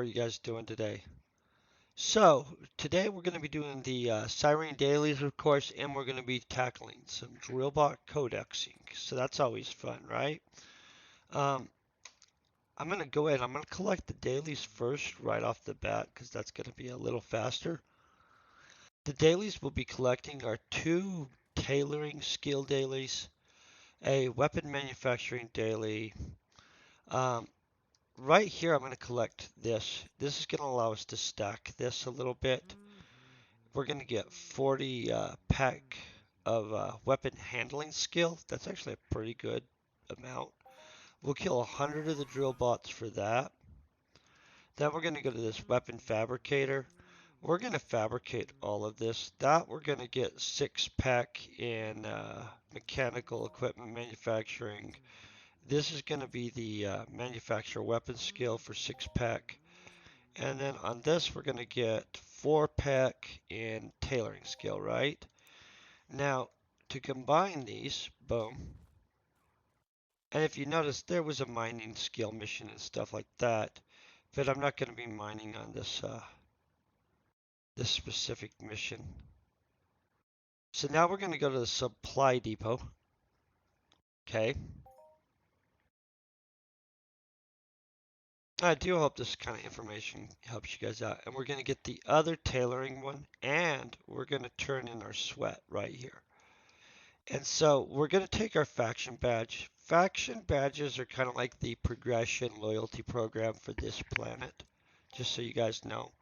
are you guys doing today? So, today we're going to be doing the Cyrene dailies, of course, and we're going to be tackling some Drill Bot codexing. So that's always fun, right? Um, I'm going to go ahead, I'm going to collect the dailies first right off the bat because that's going to be a little faster. The dailies we'll be collecting are two tailoring skill dailies, a weapon manufacturing daily. Um, right here, I'm going to collect this. This is going to allow us to stack this a little bit. We're going to get 40 pack of weapon handling skill. That's actually a pretty good amount. We'll kill 100 of the drill bots for that. Then we're going to go to this weapon fabricator. We're going to fabricate all of this. That we're going to get 6 pack in mechanical equipment manufacturing. This is going to be the manufacture weapon skill for 6 pack. And then on this, we're going to get 4 pack in tailoring skill, right? Now, to combine these, boom. And if you notice, there was a mining skill mission and stuff like that, but I'm not going to be mining on this this specific mission. So now we're going to go to the supply depot. Okay. I do hope this kind of information helps you guys out. And we're going to get the other tailoring one, and we're going to turn in our sweat right here. And so we're going to take our faction badge. Faction badges are kind of like the progression loyalty program for this planet, just so you guys know.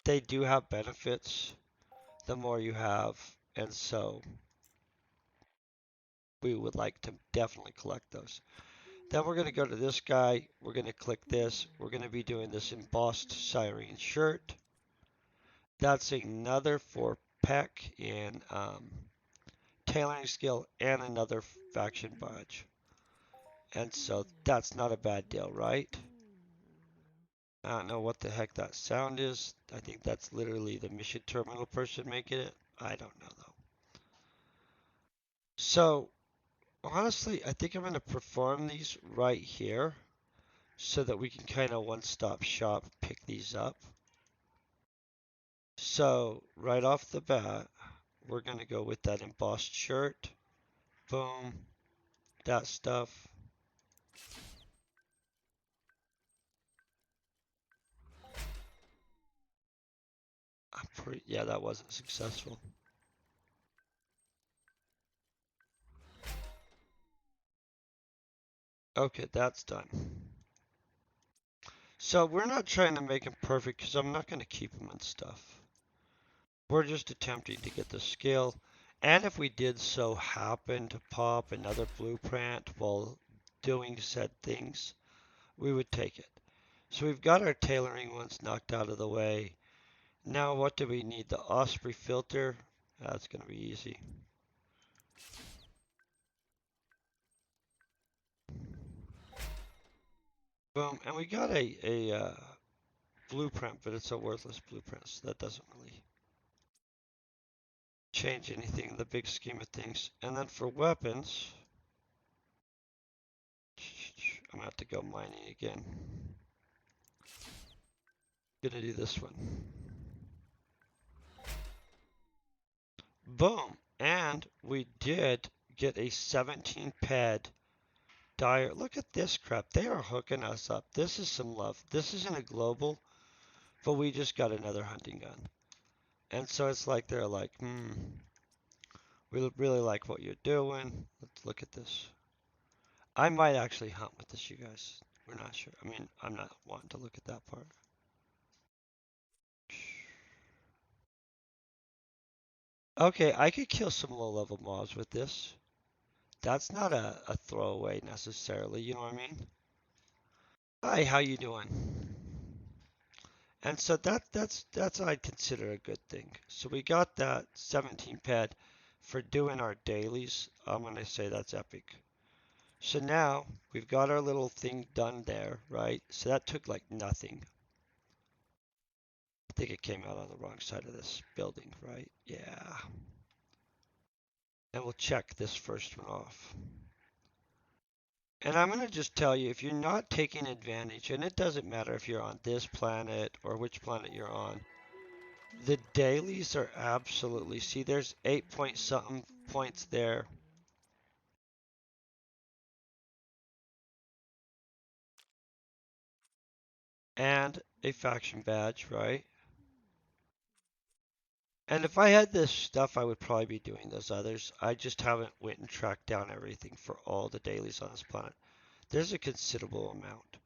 They do have benefits the more you have, and so we would like to definitely collect those. Then we're going to go to this guy. We're going to click this. We're going to be doing this embossed Cyrene shirt. That's another 4 pack in tailoring skill and another faction badge. And so that's not a bad deal, right? I don't know what the heck that sound is. I think that's literally the mission terminal person making it. I don't know though. So honestly, I think I'm going to perform these right here so that we can kind of one-stop shop pick these up. So right off the bat, we're going to go with that embossed shirt. Boom. That stuff. Yeah, that wasn't successful. Okay, that's done. So we're not trying to make them perfect because I'm not going to keep them and stuff. We're just attempting to get the skill. And if we did so happen to pop another blueprint while doing said things, we would take it. So we've got our tailoring ones knocked out of the way. Now what do we need? The Osprey filter. That's going to be easy. Boom. And we got a blueprint, but it's a worthless blueprint, so that doesn't really change anything in the big scheme of things. And then for weapons, I'm gonna have to go mining again. Gonna do this one. Boom! And we did get a 17 pad dire. Look at this crap. They are hooking us up. This is some love. This isn't a global, but we just got another hunting gun. And so it's like they're like, we really like what you're doing. Let's look at this. I might actually hunt with this, you guys. We're not sure. I mean, I'm not wanting to look at that part. Okay, I could kill some low-level mobs with this. That's not a throwaway necessarily, you know what I mean? Hi, how you doing? And so that's I consider a good thing. So we got that 17 pad for doing our dailies. I'm gonna say that's epic. So now we've got our little thing done there, right? So that took like nothing. I think it came out on the wrong side of this building, right? Yeah. And we'll check this first one off. And I'm going to just tell you, if you're not taking advantage, and it doesn't matter if you're on this planet or which planet you're on, the dailies are absolutely, see, there's 8 point something points there. And a faction badge, right? And if I had this stuff, I would probably be doing those others. I just haven't went and tracked down everything for all the dailies on this planet. There's a considerable amount.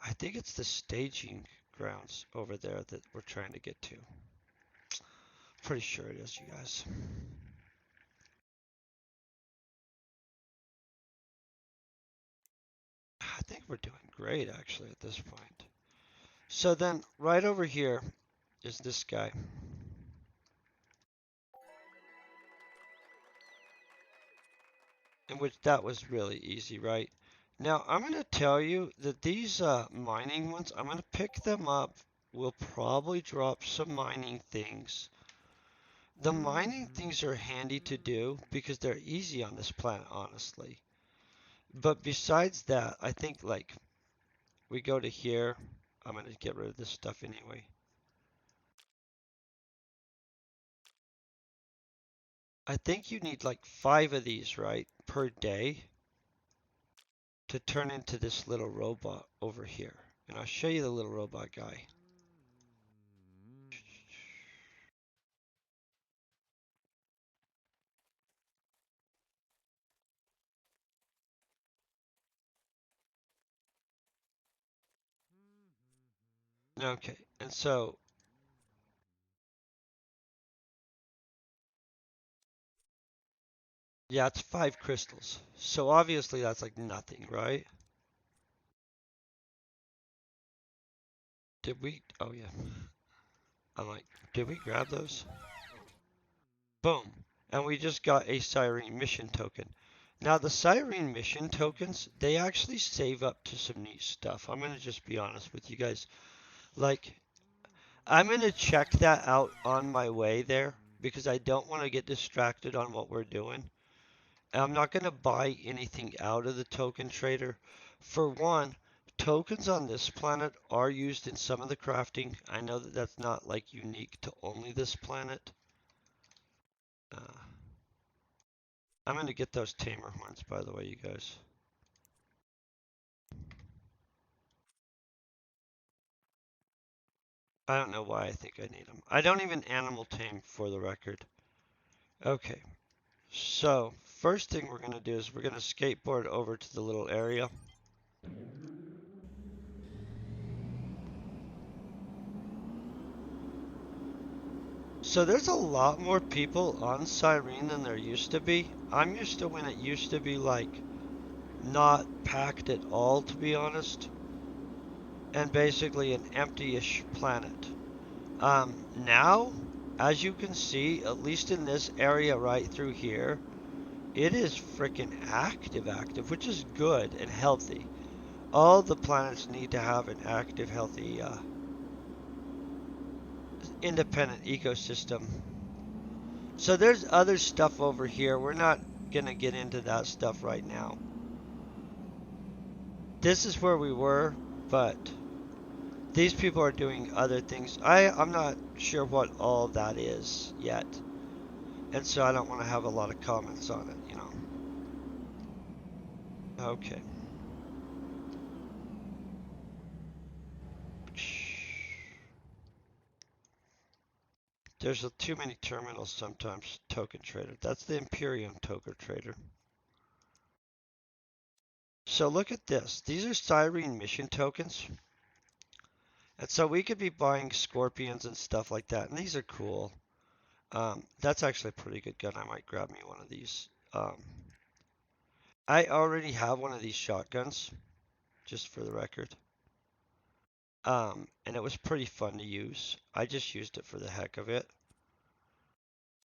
I think it's the staging grounds over there that we're trying to get to. Pretty sure it is, you guys. I think we're doing great actually at this point. So then right over here is this guy. In which that was really easy, right? Now I'm going to tell you that these mining ones, I'm going to pick them up. We'll probably drop some mining things. The mining things are handy to do because they're easy on this planet, honestly. But besides that, I think like we go to here. I'm going to get rid of this stuff anyway. I think you need like 5 of these, right, per day to turn into this little robot over here. And I'll show you the little robot guy. Okay, and so, yeah, it's 5 crystals. So obviously that's like nothing, right? Did we? Oh, yeah. I'm like, did we grab those? Boom. And we just got a Cyrene mission token. Now, the Cyrene mission tokens, they actually save up to some neat stuff. I'm going to just be honest with you guys. Like, I'm going to check that out on my way there because I don't want to get distracted on what we're doing. And I'm not going to buy anything out of the token trader. For one, tokens on this planet are used in some of the crafting. I know that that's not like unique to only this planet. Uh, I'm going to get those tamer horns, by the way, you guys. I don't know why I think I need them. I don't even animal tame for the record. Okay, so first thing we're going to do is we're going to skateboard over to the little area. So there's a lot more people on Cyrene than there used to be. I'm used to when it used to be like not packed at all, to be honest, and basically an empty-ish planet. Now, as you can see, at least in this area right through here, it is freaking active, which is good and healthy. All the planets need to have an active, healthy, independent ecosystem. So there's other stuff over here. We're not gonna get into that stuff right now. This is where we were, but these people are doing other things. I'm not sure what all that is yet. And so I don't want to have a lot of comments on it, you know. Okay. There's too many terminals sometimes, token trader. That's the Imperium token trader. So look at this. These are Cyrene mission tokens. And so we could be buying scorpions and stuff like that. And these are cool. That's actually a pretty good gun. I might grab me one of these. I already have one of these shotguns, just for the record. And it was pretty fun to use. I just used it for the heck of it.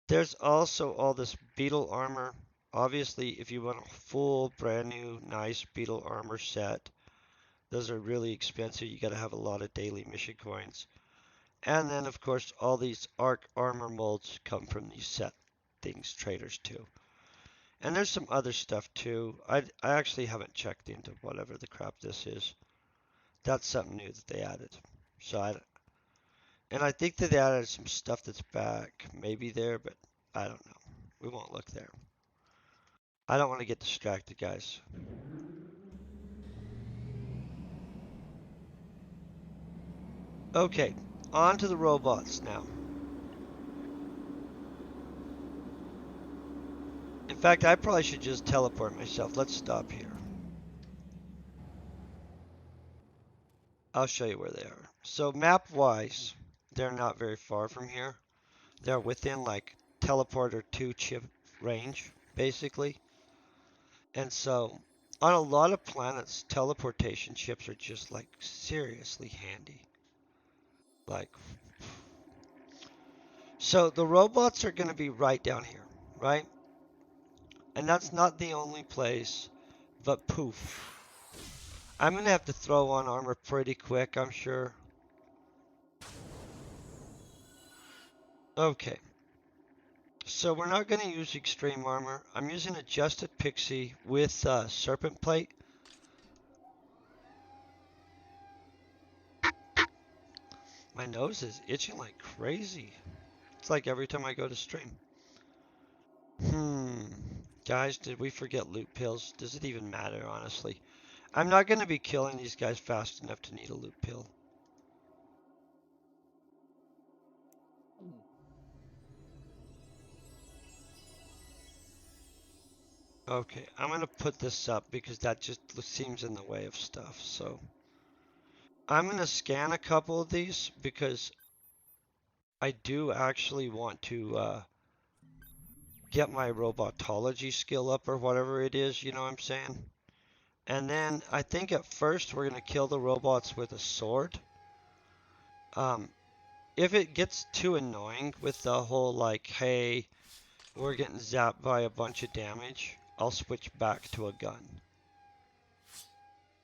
There's also all this beetle armor. Obviously, if you want a full, brand new, nice beetle armor set, those are really expensive. You got to have a lot of daily mission coins. And then, of course, all these arc armor molds come from these set things traders too. And there's some other stuff too. I actually haven't checked into whatever the crap this is. That's something new that they added. So and I think that they added some stuff that's back maybe there, but I don't know. We won't look there. I don't want to get distracted, guys. Okay, on to the robots now. In fact, I probably should just teleport myself. Let's stop here. I'll show you where they are. So map-wise, they're not very far from here. They're within like teleporter 2 chip range, basically. And so on a lot of planets, teleportation chips are just like seriously handy. Like, so the robots are going to be right down here, right? And that's not the only place, but poof. I'm going to have to throw on armor pretty quick, I'm sure. Okay. So we're not going to use extreme armor. I'm using adjusted pixie with serpent plate. My nose is itching like crazy. It's like every time I go to stream. Guys, did we forget loot pills? Does it even matter, honestly? I'm not going to be killing these guys fast enough to need a loot pill. Okay, I'm going to put this up because that just seems in the way of stuff. So I'm going to scan a couple of these because I do actually want to get my robotology skill up or whatever it is, you know what I'm saying? And then I think at first we're going to kill the robots with a sword. Um, if it gets too annoying with the whole like, hey, we're getting zapped by a bunch of damage, I'll switch back to a gun.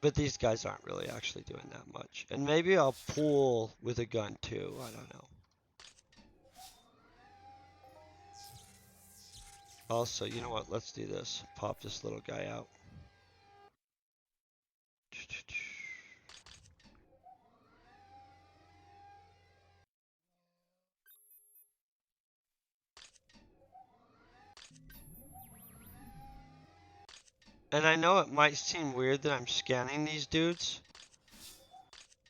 But these guys aren't really actually doing that much. And maybe I'll pull with a gun too, I don't know. Also, you know what, let's do this. Pop this little guy out. And I know it might seem weird that I'm scanning these dudes,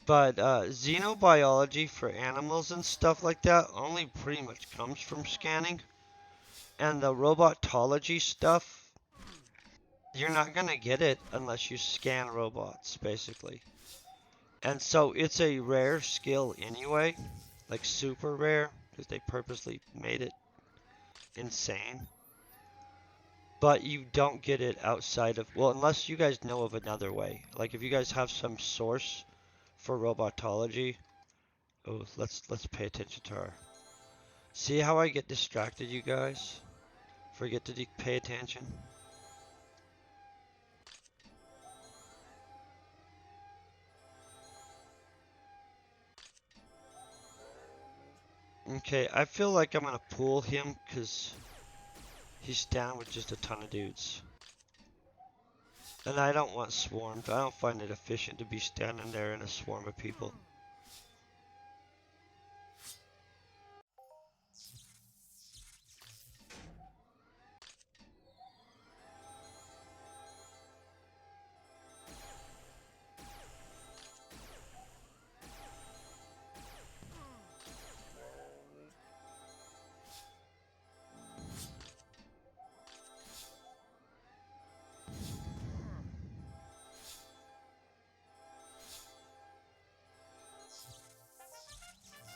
but xenobiology for animals and stuff like that only pretty much comes from scanning. And the robotology stuff, you're not going to get it unless you scan robots, basically. And so it's a rare skill anyway, like super rare, because they purposely made it insane. But you don't get it outside of, well, unless you guys know of another way. Like if you guys have some source for robotology. Oh, let's pay attention to our. See how I get distracted, you guys? Forget to pay attention. Okay, I feel like I'm gonna pull him because he's down with just a ton of dudes. And I don't want swarmed. I don't find it efficient to be standing there in a swarm of people.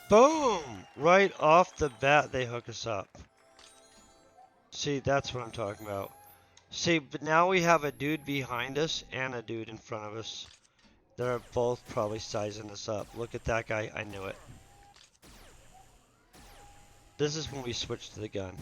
Boom! Right off the bat, they hook us up. See, that's what I'm talking about. See, but now we have a dude behind us and a dude in front of us. They're both probably sizing us up. Look at that guy. I knew it. This is when we switch to the gun.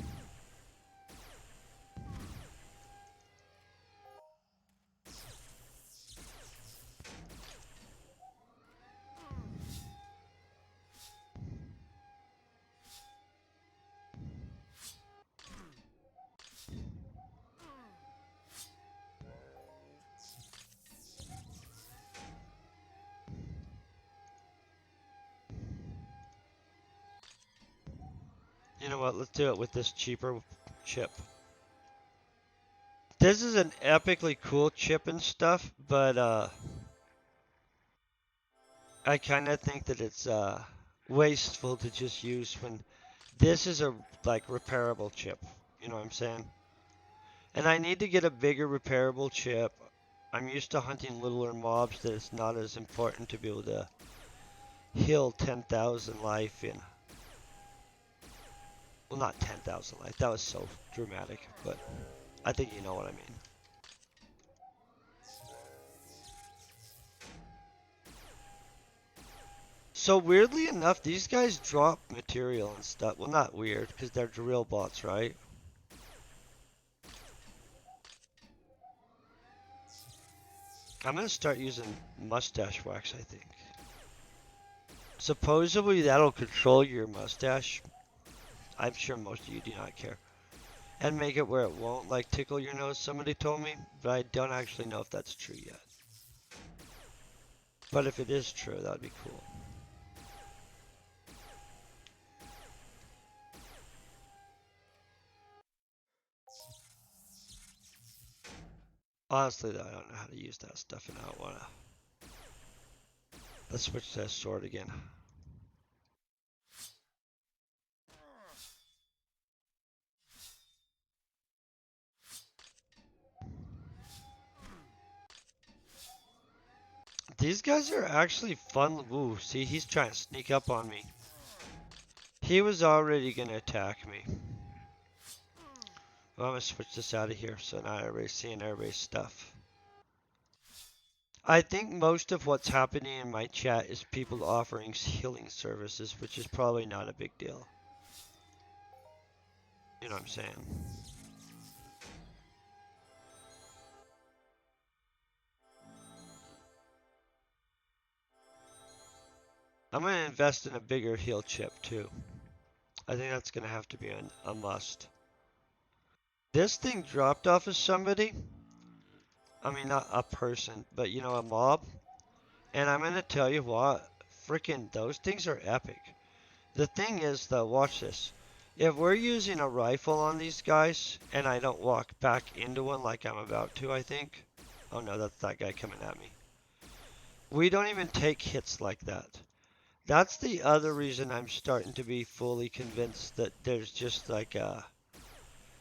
You know what? Let's do it with this cheaper chip. This is an epically cool chip and stuff, but I kind of think that it's wasteful to just use when this is a like repairable chip. You know what I'm saying? And I need to get a bigger repairable chip. I'm used to hunting littler mobs that it's not as important to be able to heal 10,000 life in. Well, not 10,000 life. That was so dramatic, but I think you know what I mean. So weirdly enough, these guys drop material and stuff. Well, not weird, because they're drill bots, right? I'm gonna start using mustache wax, I think. Supposedly that'll control your mustache. I'm sure most of you do not care. And make it where it won't like tickle your nose, somebody told me, but I don't actually know if that's true yet. But if it is true, that'd be cool. Honestly though, I don't know how to use that stuff and I don't wanna. Let's switch to that sword again. These guys are actually fun. Ooh, see, he's trying to sneak up on me. He was already gonna attack me. Well, I'm gonna switch this out of here so now everybody's seeing everybody's stuff. I think most of what's happening in my chat is people offering healing services, which is probably not a big deal. You know what I'm saying? I'm gonna invest in a bigger heal chip too. I think that's gonna have to be a must. This thing dropped off of somebody. I mean, not a person, but you know, a mob. And I'm gonna tell you what, freaking those things are epic. The thing is though, watch this. If we're using a rifle on these guys, and I don't walk back into one like I'm about to, I think. Oh no, that's that guy coming at me. We don't even take hits like that. That's the other reason I'm starting to be fully convinced that there's just like a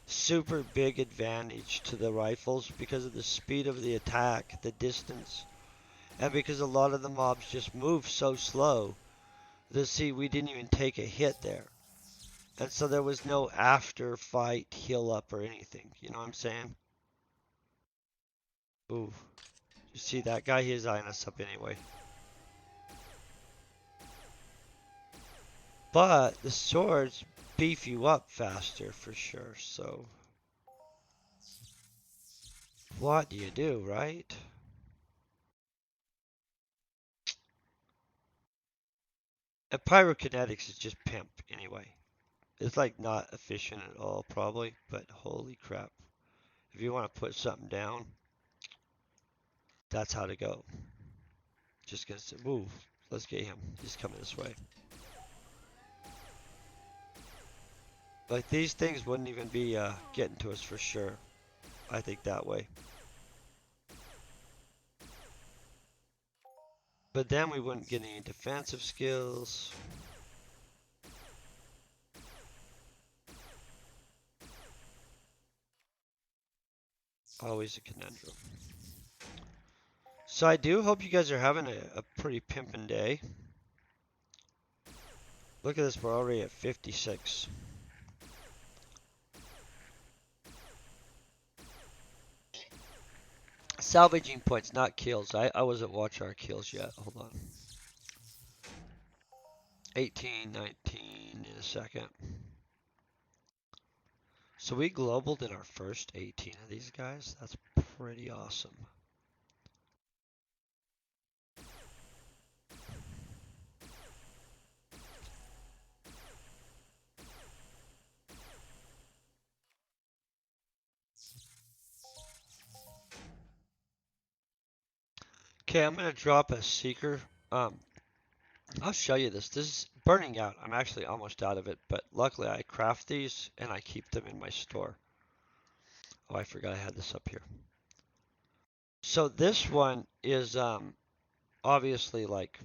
super big advantage to the rifles because of the speed of the attack, the distance, and because a lot of the mobs just move so slow that, see, we didn't even take a hit there. And so there was no after fight heal up or anything. You know what I'm saying? Ooh. You see that guy? He's eyeing us up anyway. But the swords beef you up faster for sure, so what do you do, right? And pyrokinetics is just pimp anyway. It's like not efficient at all probably, but holy crap. If you want to put something down, that's how to go. Just gonna say, move. Let's get him. He's coming this way. Like these things wouldn't even be getting to us for sure. I think that way. But then we wouldn't get any defensive skills. Always a conundrum. So I do hope you guys are having a pretty pimpin' day. Look at this, we're already at 56. Salvaging points, not kills. I wasn't watching our kills yet. Hold on. 18, 19 in a second. So we globaled in our first 18 of these guys. That's pretty awesome. Okay, I'm gonna drop a seeker. I'll show you this. This is burning out. I'm actually almost out of it, but luckily I craft these and I keep them in my store. Oh, I forgot I had this up here. So this one is obviously like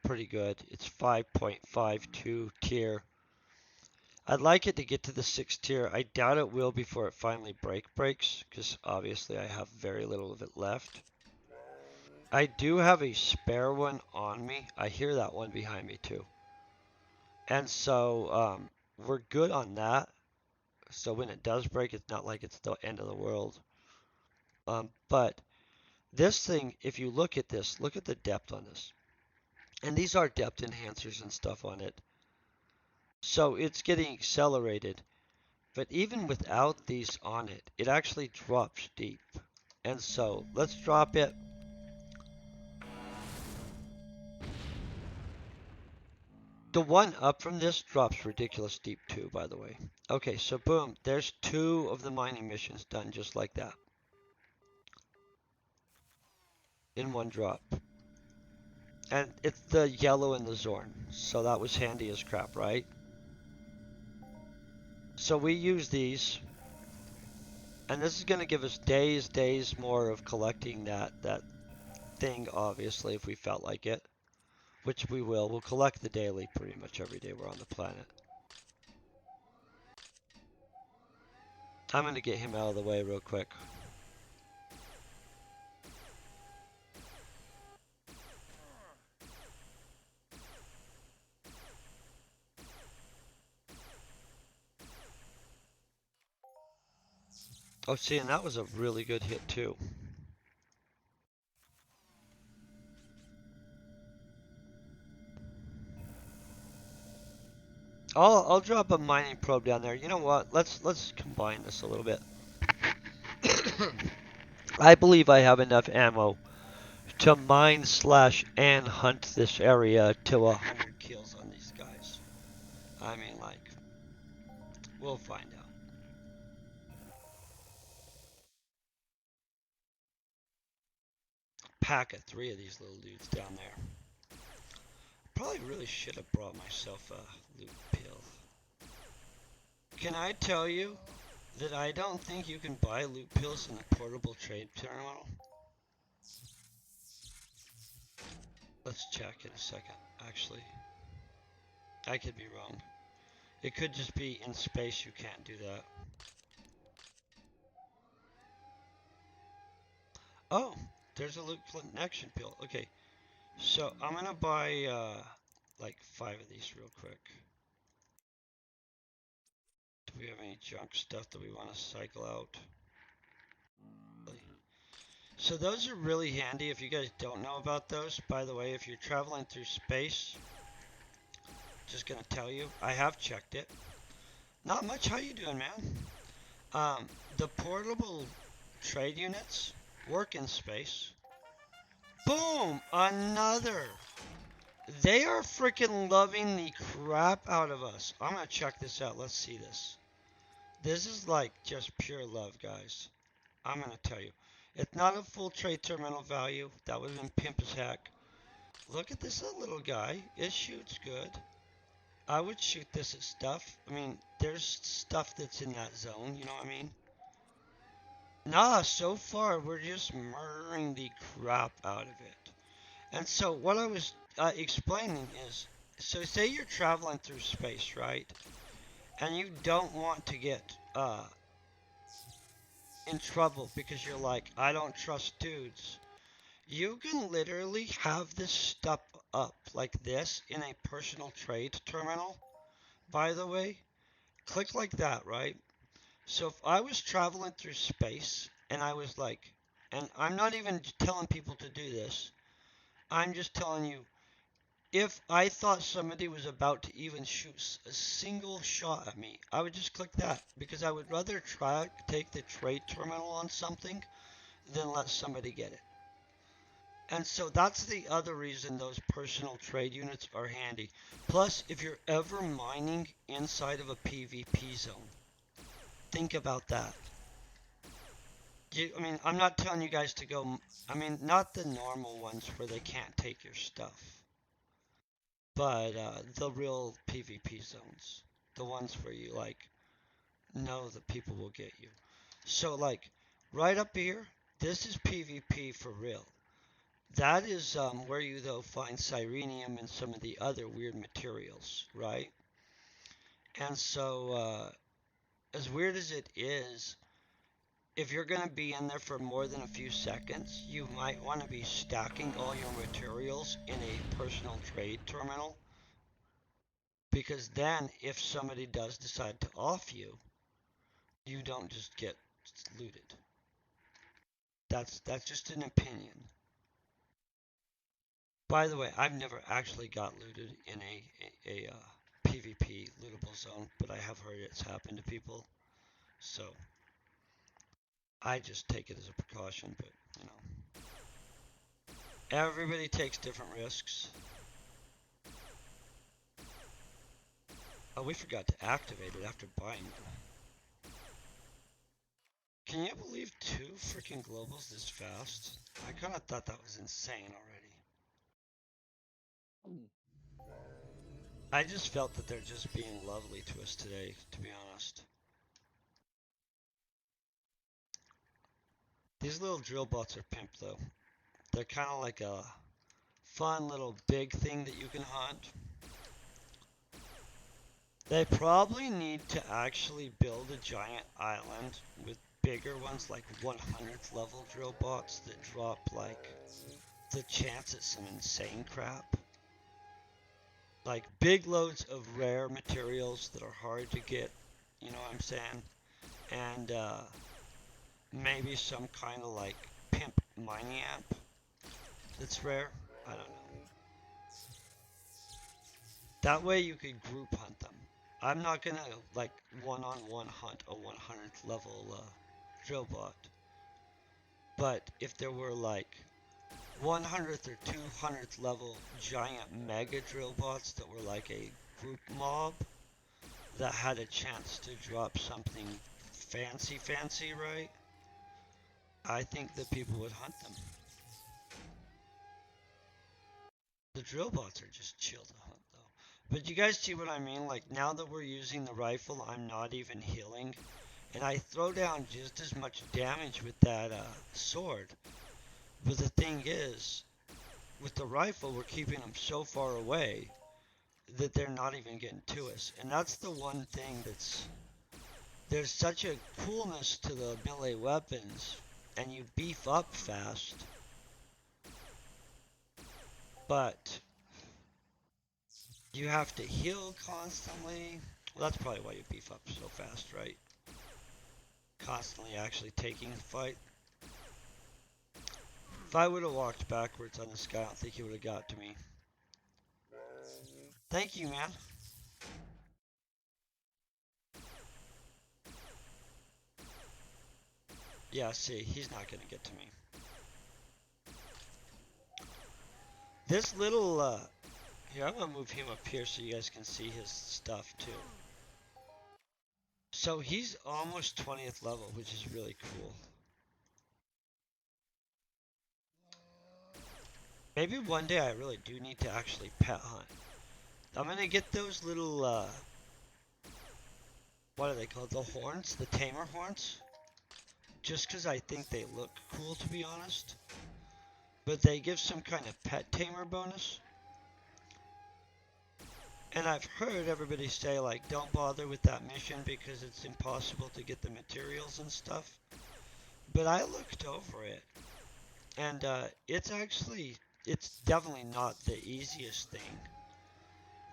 pretty good. It's 5.52 tier. I'd like it to get to the 6th tier. I doubt it will before it finally breaks, because obviously I have very little of it left. I do have a spare one on me. I hear that one behind me too. And so we're good on that. So when it does break, it's not like it's the end of the world. But this thing, if you look at this, look at the depth on this. And these are depth enhancers and stuff on it. So it's getting accelerated. But even without these on it, it actually drops deep. And so let's drop it. The one up from this drops ridiculous deep too, by the way. Okay, so boom, there's 2 of the mining missions done just like that. In one drop. And it's the yellow and the Zorn. So that was handy as crap, right? So we use these. And this is going to give us days more of collecting that thing, obviously, if we felt like it. Which we will. We'll collect the daily pretty much every day we're on the planet. I'm going to get him out of the way real quick. Oh, see, and that was a really good hit too. I'll drop a mining probe down there. You know what? Let's combine this a little bit. I believe I have enough ammo to mine slash and hunt this area to 100 kills on these guys. I mean, like, we'll find out. Pack of 3 of these little dudes down there. Probably really should have brought myself a loot pill. Can I tell you that I don't think you can buy loot pills in the portable trade terminal? Let's check in a second, actually. I could be wrong. It could just be in space you can't do that. Oh, there's a loot connection pill. Okay, so I'm gonna buy like 5 of these real quick. Do we have any junk stuff that we want to cycle out? So those are really handy if you guys don't know about those. By the way, if you're traveling through space, just gonna tell you, I have checked it. Not much. How you doing, man? The portable trade units work in space. Boom! Another. They are freaking loving the crap out of us. I'm gonna check this out. Let's see this. This is like just pure love, guys. I'm gonna tell you. It's not a full trade terminal value. That would have been pimp as heck. Look at this little guy. It shoots good. I would shoot this at stuff. I mean, there's stuff that's in that zone, you know what I mean? Nah, so far we're just murdering the crap out of it. And so what I was explaining is, so say you're traveling through space, right? And you don't want to get in trouble because you're like, I don't trust dudes. You can literally have this stuff up like this in a personal trade terminal. By the way, click like that, right? So if I was traveling through space and I was like, and I'm not even telling people to do this, I'm just telling you, if I thought somebody was about to even shoot a single shot at me, I would just click that because I would rather take the trade terminal on something than let somebody get it. And so that's the other reason those personal trade units are handy. Plus, if you're ever mining inside of a PvP zone, think about that. I mean, I'm not telling you guys to go, I mean, not the normal ones where they can't take your stuff. but the real PvP zones, the ones where you like know that people will get you. So like right up here, this is PvP for real. That is where you though find Cyrenium and some of the other weird materials, right? And so as weird as it is, if you're going to be in there for more than a few seconds, you might want to be stacking all your materials in a personal trade terminal, because then if somebody does decide to off you, you don't just get looted. That's just an opinion. By the way, I've never actually got looted in a PvP lootable zone, but I have heard it's happened to people. So I just take it as a precaution, but you know, everybody takes different risks. Oh, we forgot to activate it after buying them. Can you believe 2 freaking globals this fast? I kind of thought that was insane already. I just felt that they're just being lovely to us today, to be honest. These little drill bots are pimp though. They're kind of like a fun little big thing that you can hunt. They probably need to actually build a giant island with bigger ones like 100th level drill bots that drop like the chance at some insane crap. Like big loads of rare materials that are hard to get, you know what I'm saying? And maybe some kind of like pimp mining amp that's rare. I don't know. That way you could group hunt them. I'm not gonna like one-on-one hunt a 100th level drill bot. But if there were like 100th or 200th level giant mega drill bots that were like a group mob that had a chance to drop something fancy, right? I think that people would hunt them. The drill bots are just chill to hunt though. But you guys see what I mean? Like now that we're using the rifle, I'm not even healing. And I throw down just as much damage with that sword. But the thing is, with the rifle, we're keeping them so far away that they're not even getting to us. And that's the one thing that's... There's such a coolness to the melee weapons, and you beef up fast. But you have to heal constantly. Well, that's probably why you beef up so fast, right? Constantly actually taking the fight. If I would have walked backwards on this guy, I don't think he would have got to me. Thank you, man. Yeah, see, he's not gonna get to me. This little, here, I'm gonna move him up here so you guys can see his stuff too. So he's almost 20th level, which is really cool. Maybe one day I really do need to actually pet hunt. I'm gonna get those little, what are they called? The horns? The tamer horns? Just because I think they look cool, to be honest. But they give some kind of pet tamer bonus. And I've heard everybody say, like, don't bother with that mission because it's impossible to get the materials and stuff. But I looked over it, and it's definitely not the easiest thing.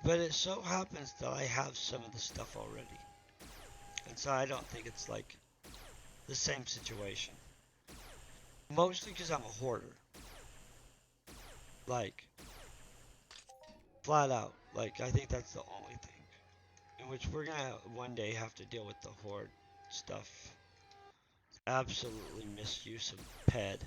But it so happens that I have some of the stuff already. And so I don't think it's like the same situation. Mostly because I'm a hoarder. Like, flat out. Like, I think that's the only thing. In which we're gonna one day have to deal with the hoard stuff. Absolutely misuse of PED.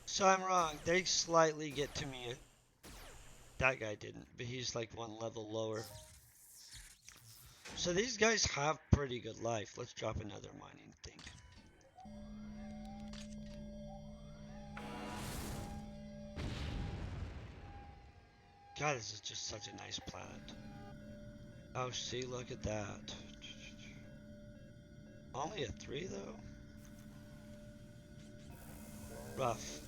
So I'm wrong. They slightly get to me. That guy didn't, but he's like one level lower. So these guys have pretty good life. Let's drop another mining thing. God, this is just such a nice planet. Oh, see, look at that. Only a 3 though? Rough.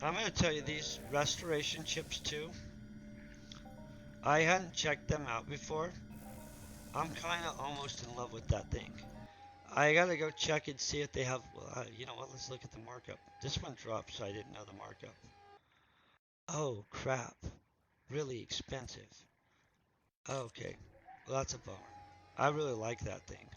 I'm gonna tell you these restoration chips too. I hadn't checked them out before. I'm kinda almost in love with that thing. I gotta go check and see if they have, well, you know what, let's look at the markup. This one dropped, so I didn't know the markup. Oh, crap. Really expensive. Okay, well that's a bummer. I really like that thing.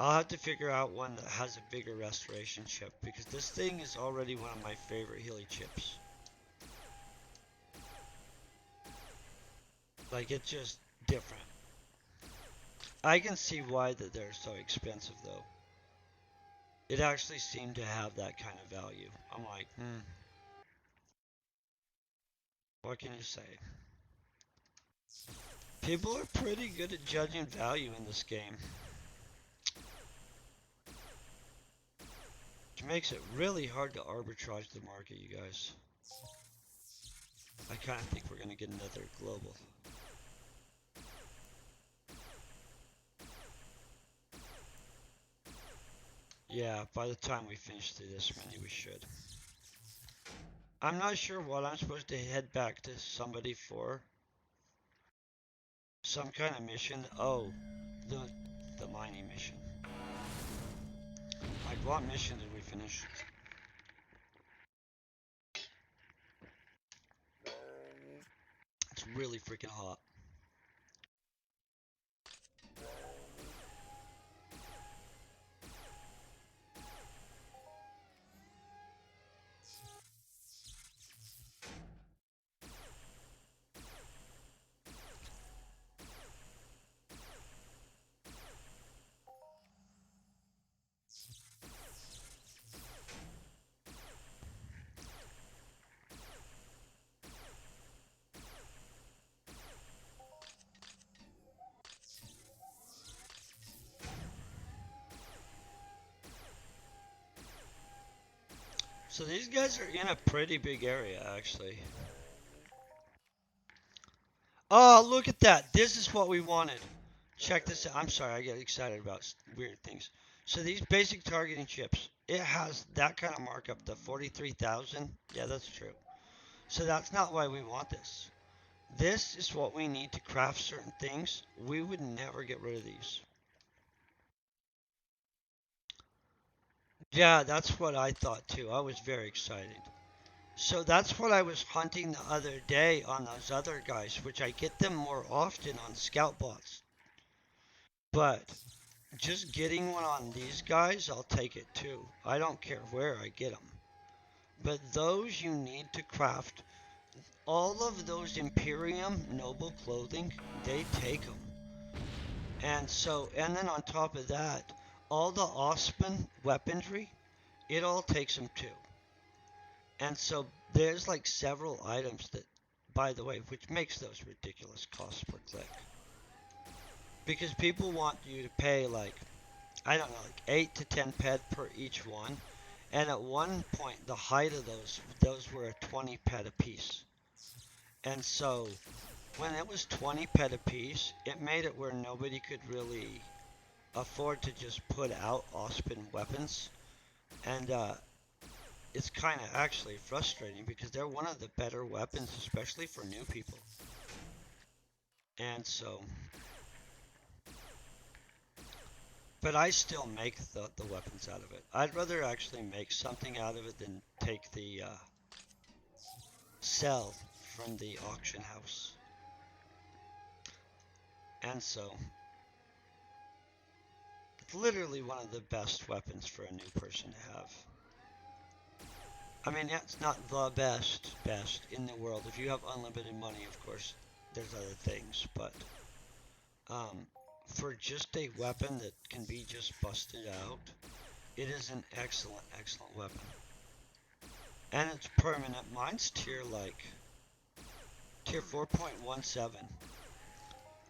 I'll have to figure out one that has a bigger restoration chip because this thing is already one of my favorite Healy chips. Like, it's just different. I can see why that they're so expensive though. It actually seemed to have that kind of value. I'm like, what can you say? People are pretty good at judging value in this game. Which makes it really hard to arbitrage the market, you guys. I kind of think we're going to get another global. Yeah, by the time we finish through this many, we should. I'm not sure what I'm supposed to head back to somebody for. Some kind of mission. Oh, the mining mission. Like, what mission did we finish? It's really freaking hot. So these guys are in a pretty big area, actually. Oh, look at that. This is what we wanted. Check this out. I'm sorry, I get excited about weird things. So these basic targeting chips, it has that kind of markup, the 43,000. Yeah, that's true. So that's not why we want this. This is what we need to craft certain things. We would never get rid of these. Yeah, that's what I thought too. I was very excited. So that's what I was hunting the other day on those other guys, which I get them more often on scout bots. But just getting one on these guys, I'll take it too. I don't care where I get them. But those you need to craft. All of those Imperium noble clothing, they take them. And so, and then on top of that, all the Osman weaponry, it all takes them too. And so there's like several items that, by the way, which makes those ridiculous costs per click. Because people want you to pay like, I don't know, like 8 to 10 ped per each one. And at one point, the height of those were a 20 ped a piece. And so when it was 20 ped a piece, it made it where nobody could really afford to just put out Osman weapons. And it's kind of actually frustrating because they're one of the better weapons, especially for new people. And so, but I still make the weapons out of it. I'd rather actually make something out of it than take the sell from the auction house. And so, it's literally one of the best weapons for a new person to have. I mean, it's not the best in the world. If you have unlimited money, of course, there's other things, but for just a weapon that can be just busted out, it is an excellent weapon. And it's permanent. Mine's tier 4.17.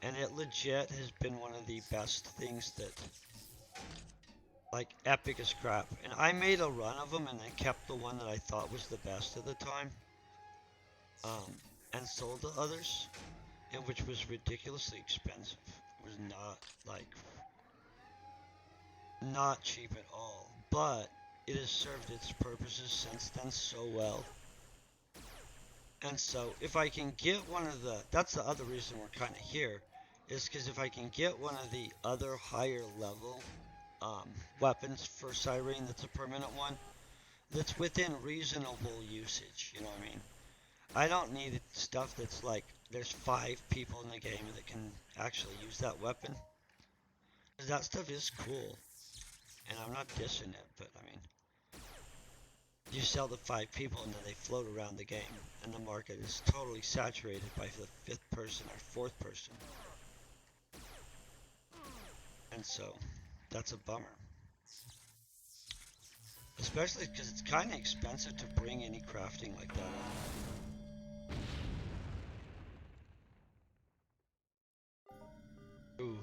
And it legit has been one of the best things that, like, epic as crap. And I made a run of them and I kept the one that I thought was the best at the time. Um, and sold the others, and which was ridiculously expensive. It was not cheap at all. But it has served its purposes since then so well. And so if I can get one of that's the other reason we're kind of here, is because if I can get one of the other higher level weapons for Cyrene that's a permanent one, that's within reasonable usage, you know what I mean? I don't need stuff that's like, there's 5 people in the game that can actually use that weapon. Because that stuff is cool. And I'm not dissing it, but I mean, you sell to 5 people and then they float around the game. And the market is totally saturated by the 5th person or 4th person. And so, that's a bummer. Especially because it's kind of expensive to bring any crafting like that on. Ooh.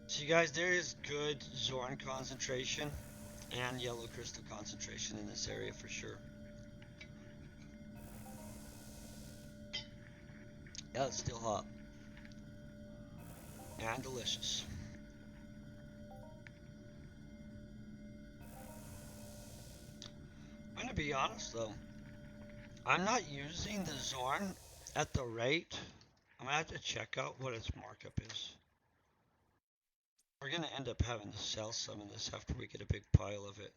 So you guys, there is good Zorn concentration and yellow crystal concentration in this area for sure. Yeah, it's still hot. And delicious. I'm gonna be honest though, I'm not using the Zorn at the rate. I'm gonna have to check out what its markup is. We're gonna end up having to sell some of this after we get a big pile of it.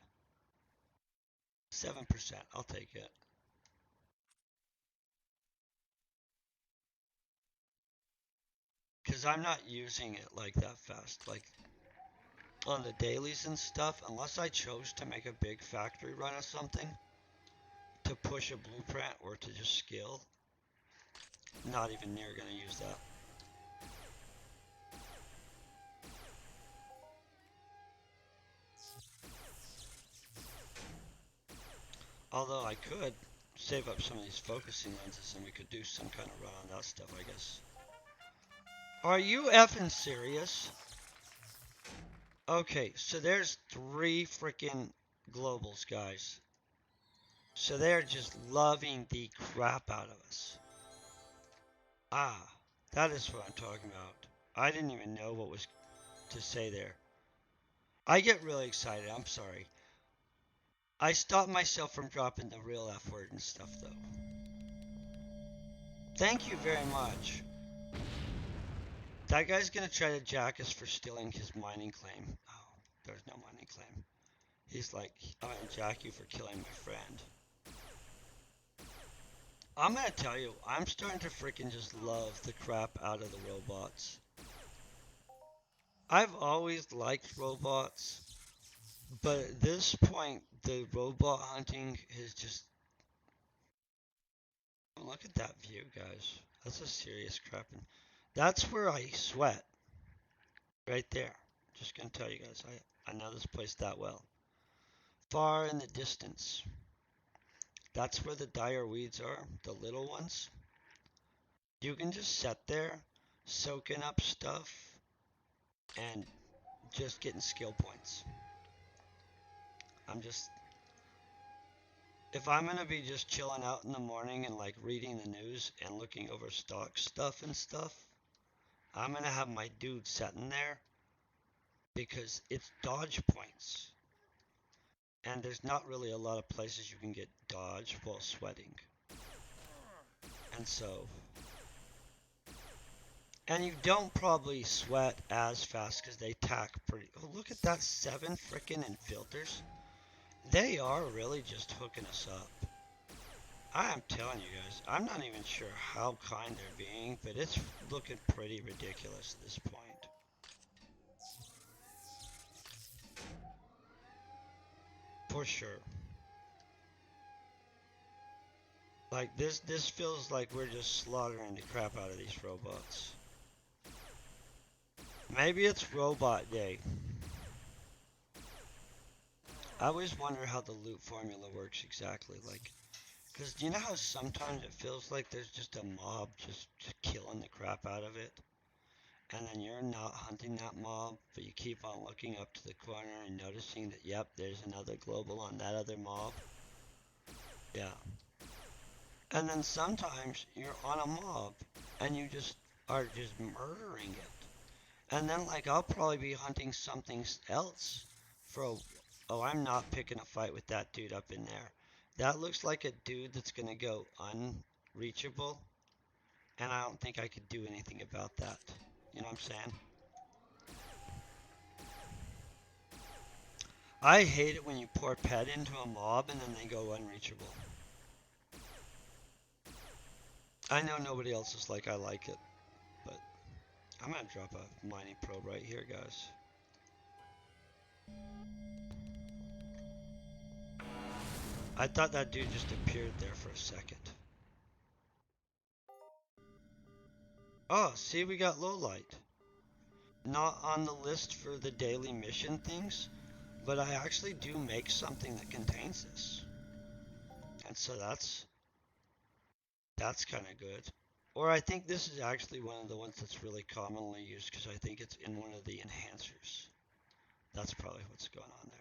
7%, I'll take it. Because I'm not using it like that fast. Like on the dailies and stuff, unless I chose to make a big factory run of something to push a blueprint or to just skill, not even near gonna use that. Although I could save up some of these focusing lenses and we could do some kind of run on that stuff, I guess. Are you effing serious? Okay, so there's 3 freaking globals, guys. So they're just loving the crap out of us. Ah, that is what I'm talking about. I didn't even know what was to say there. I get really excited, I'm sorry. I stopped myself from dropping the real F word and stuff though. Thank you very much. That guy's gonna try to jack us for stealing his mining claim. Oh, there's no mining claim. He's like, I'm gonna jack you for killing my friend. I'm gonna tell you, I'm starting to freaking just love the crap out of the robots. I've always liked robots, but at this point, the robot hunting is just... Oh, look at that view, guys. That's a serious crapping. That's where I sweat. Right there. Just gonna tell you guys, I know this place that well. Far in the distance. That's where the dire weeds are, the little ones. You can just sit there, soaking up stuff, and just getting skill points. If I'm gonna be just chilling out in the morning and like reading the news and looking over stock stuff and stuff, I'm gonna have my dude sitting there because it's dodge points. And there's not really a lot of places you can get dodge while sweating. And so, and you don't probably sweat as fast because they tack pretty. Oh, look at that 7 frickin' infilters. They are really just hooking us up. I am telling you guys, I'm not even sure how kind they're being, but it's looking pretty ridiculous at this point. For sure. Like this feels like we're just slaughtering the crap out of these robots. Maybe it's robot day. I always wonder how the loot formula works exactly. Like, because you know how sometimes it feels like there's just a mob just killing the crap out of it? And then you're not hunting that mob, but you keep on looking up to the corner and noticing that, yep, there's another global on that other mob. Yeah. And then sometimes you're on a mob and you just are just murdering it. And then, like, I'll probably be hunting something else for a. Oh, I'm not picking a fight with that dude up in there. That looks like a dude that's gonna go unreachable, and I don't think I could do anything about that. You know what I'm saying? I hate it when you pour pet into a mob and then they go unreachable. I know nobody else is like I like it, but I'm gonna drop a mining probe right here, guys. I thought that dude just appeared there for a second. Oh, see, we got low light. Not on the list for the daily mission things, but I actually do make something that contains this. And so that's kind of good. Or I think this is actually one of the ones that's really commonly used because I think it's in one of the enhancers. That's probably what's going on there.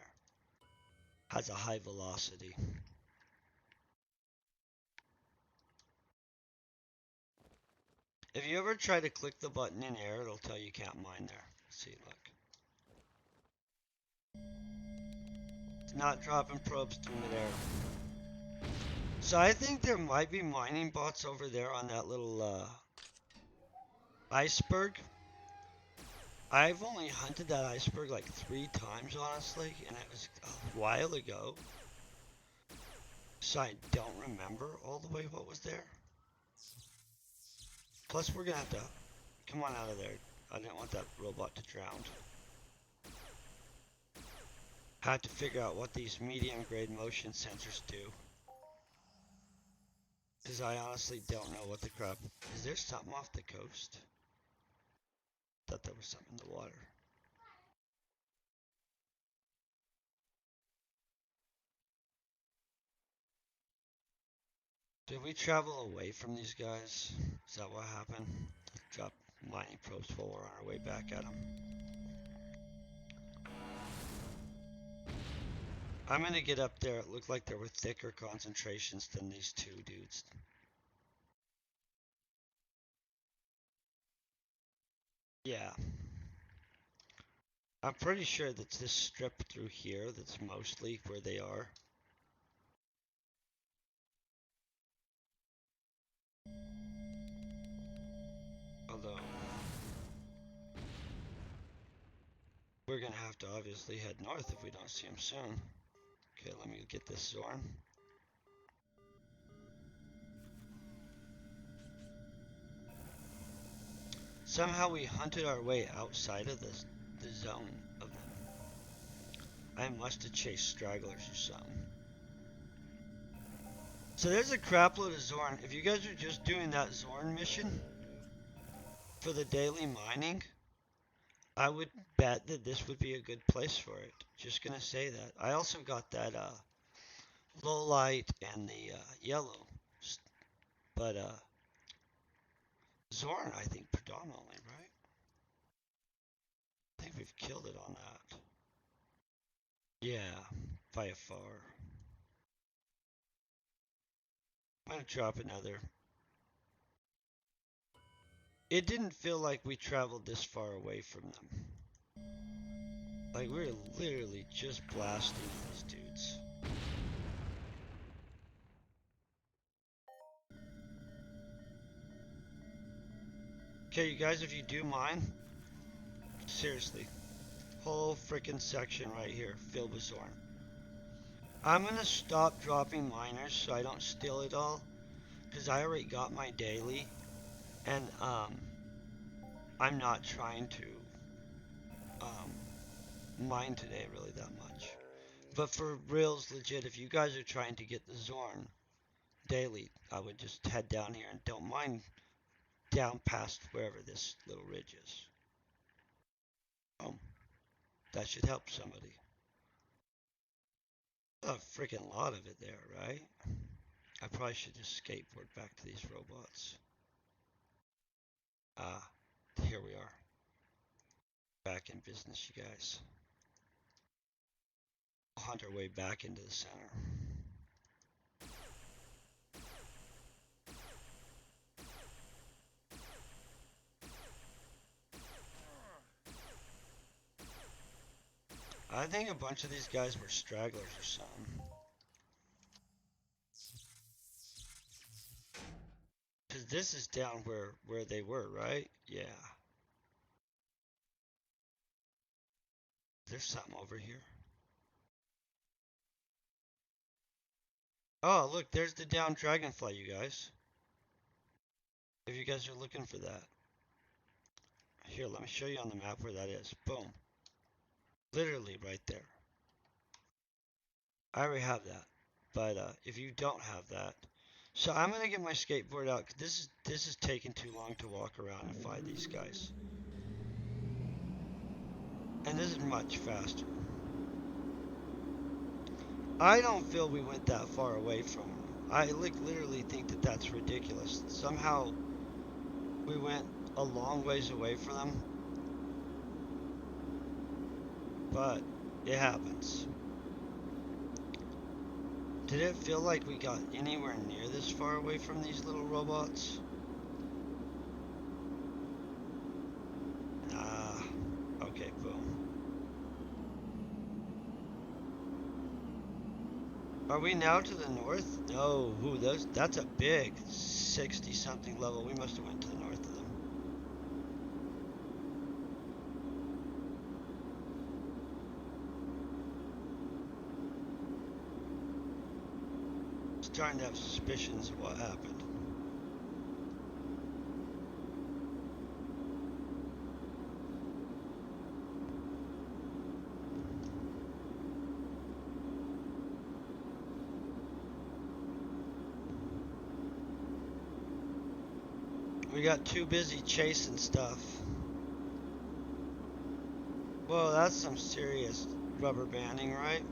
Has a high velocity. If you ever try to click the button in air, it'll tell you can't mine there. See, look. It's not dropping probes through midair. So I think there might be mining bots over there on that little iceberg. I've only hunted that iceberg like 3 times, honestly, and it was a while ago. So I don't remember all the way what was there. Plus, we're gonna have to come on out of there. I didn't want that robot to drown. Had to figure out what these medium grade motion sensors do. Because I honestly don't know what the crap. Is there something off the coast? Thought there was something in the water. Did we travel away from these guys? Is that what happened? Drop mining probes while we're on our way back at them. I'm gonna get up there. It looked like there were thicker concentrations than these 2 dudes. Yeah. I'm pretty sure that's this strip through here that's mostly where they are. Although, we're gonna have to obviously head north if we don't see them soon. Okay, let me get this Zorn. Somehow we hunted our way outside of the zone of them. I must have chased stragglers or something. So there's a crapload of Zorn. If you guys are just doing that Zorn mission for the daily mining, I would bet that this would be a good place for it. Just gonna say that. I also got that low light and the yellow, but Zorn I think predominantly, right? I think we've killed it on that. Yeah, by far. I'm gonna drop another. It didn't feel like we traveled this far away from them. Like we were literally just blasting these dudes. Okay, you guys, if you do mind, seriously, whole freaking section right here filled with Zorn. I'm gonna stop dropping miners so I don't steal it all, because I already got my daily, and I'm not trying to mine today really that much. But for reals, legit, if you guys are trying to get the Zorn daily, I would just head down here and don't mind down past wherever this little ridge is. That should help somebody. A freaking lot of it there, right? I probably should just skateboard back to these robots. Ah, here we are. Back in business, you guys. We'll hunt our way back into the center. I think a bunch of these guys were stragglers or something. Because this is down where they were, right? Yeah. There's something over here. Oh, look, there's the down dragonfly, you guys. If you guys are looking for that. Here, let me show you on the map where that is. Boom. Literally right there. I already have that. But if you don't have that, so I'm gonna get my skateboard out. 'Cause this is taking too long to walk around and find these guys. And this is much faster. I don't feel we went that far away from them. I literally think that that's ridiculous. Somehow we went a long ways away from them, but it happens. Did it feel like we got anywhere near this far away from these little robots? Nah. Okay, boom. Are we now to the north? No. Ooh, that's a big 60 something level. We must have went to the north of them. Starting to have suspicions of what happened. We got too busy chasing stuff. Whoa, that's some serious rubber banding, right?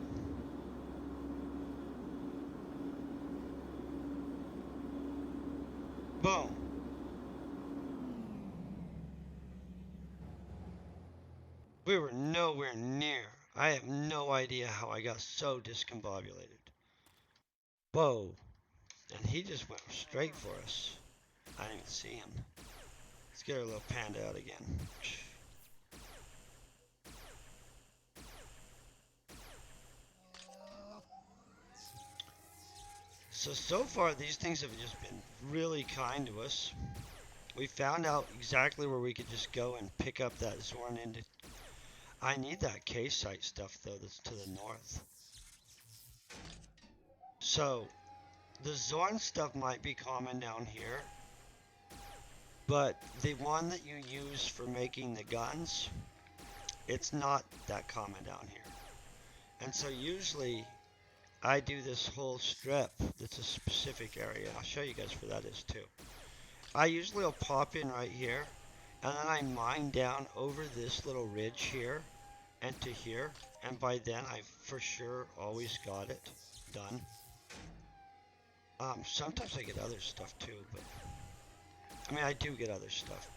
Boom. We were nowhere near. I have no idea how I got so discombobulated. Whoa. And he just went straight for us. I didn't even see him. Let's get our little panda out again. So far these things have just been really kind to us. We found out exactly where we could just go and pick up that Zorn into. I need that K site stuff though that's to the north. So the Zorn stuff might be common down here, but the one that you use for making the guns, it's not that common down here. And so usually I do this whole strip that's a specific area. I'll show you guys where that is too. I usually will pop in right here and then I mine down over this little ridge here and to here, and by then I've for sure always got it done. Sometimes I get other stuff too, but I mean I do get other stuff,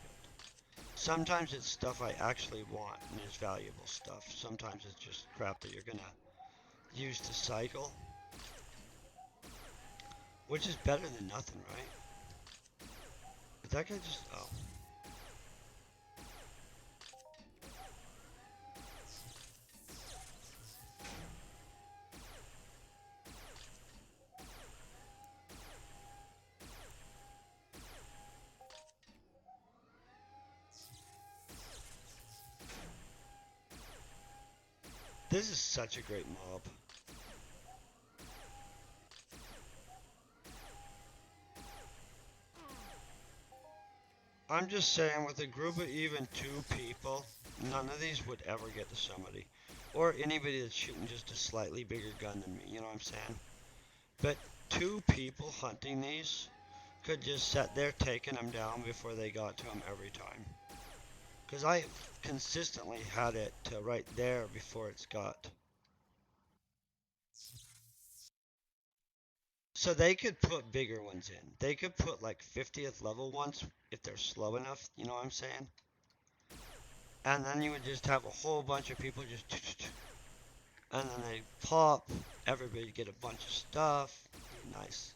but sometimes it's stuff I actually want and it's valuable stuff. Sometimes it's just crap that you're gonna use to cycle, which is better than nothing, right? But that guy just, oh. This is such a great mob. I'm just saying, with a group of even 2 people, none of these would ever get to somebody. Or anybody that's shooting just a slightly bigger gun than me, you know what I'm saying? But 2 people hunting these could just sit there taking them down before they got to them every time. Because I consistently had it to right there before it's got. So they could put bigger ones in. They could put like 50th level ones if they're slow enough, you know what I'm saying? And then you would just have a whole bunch of people just and then they pop, everybody get a bunch of stuff. Nice.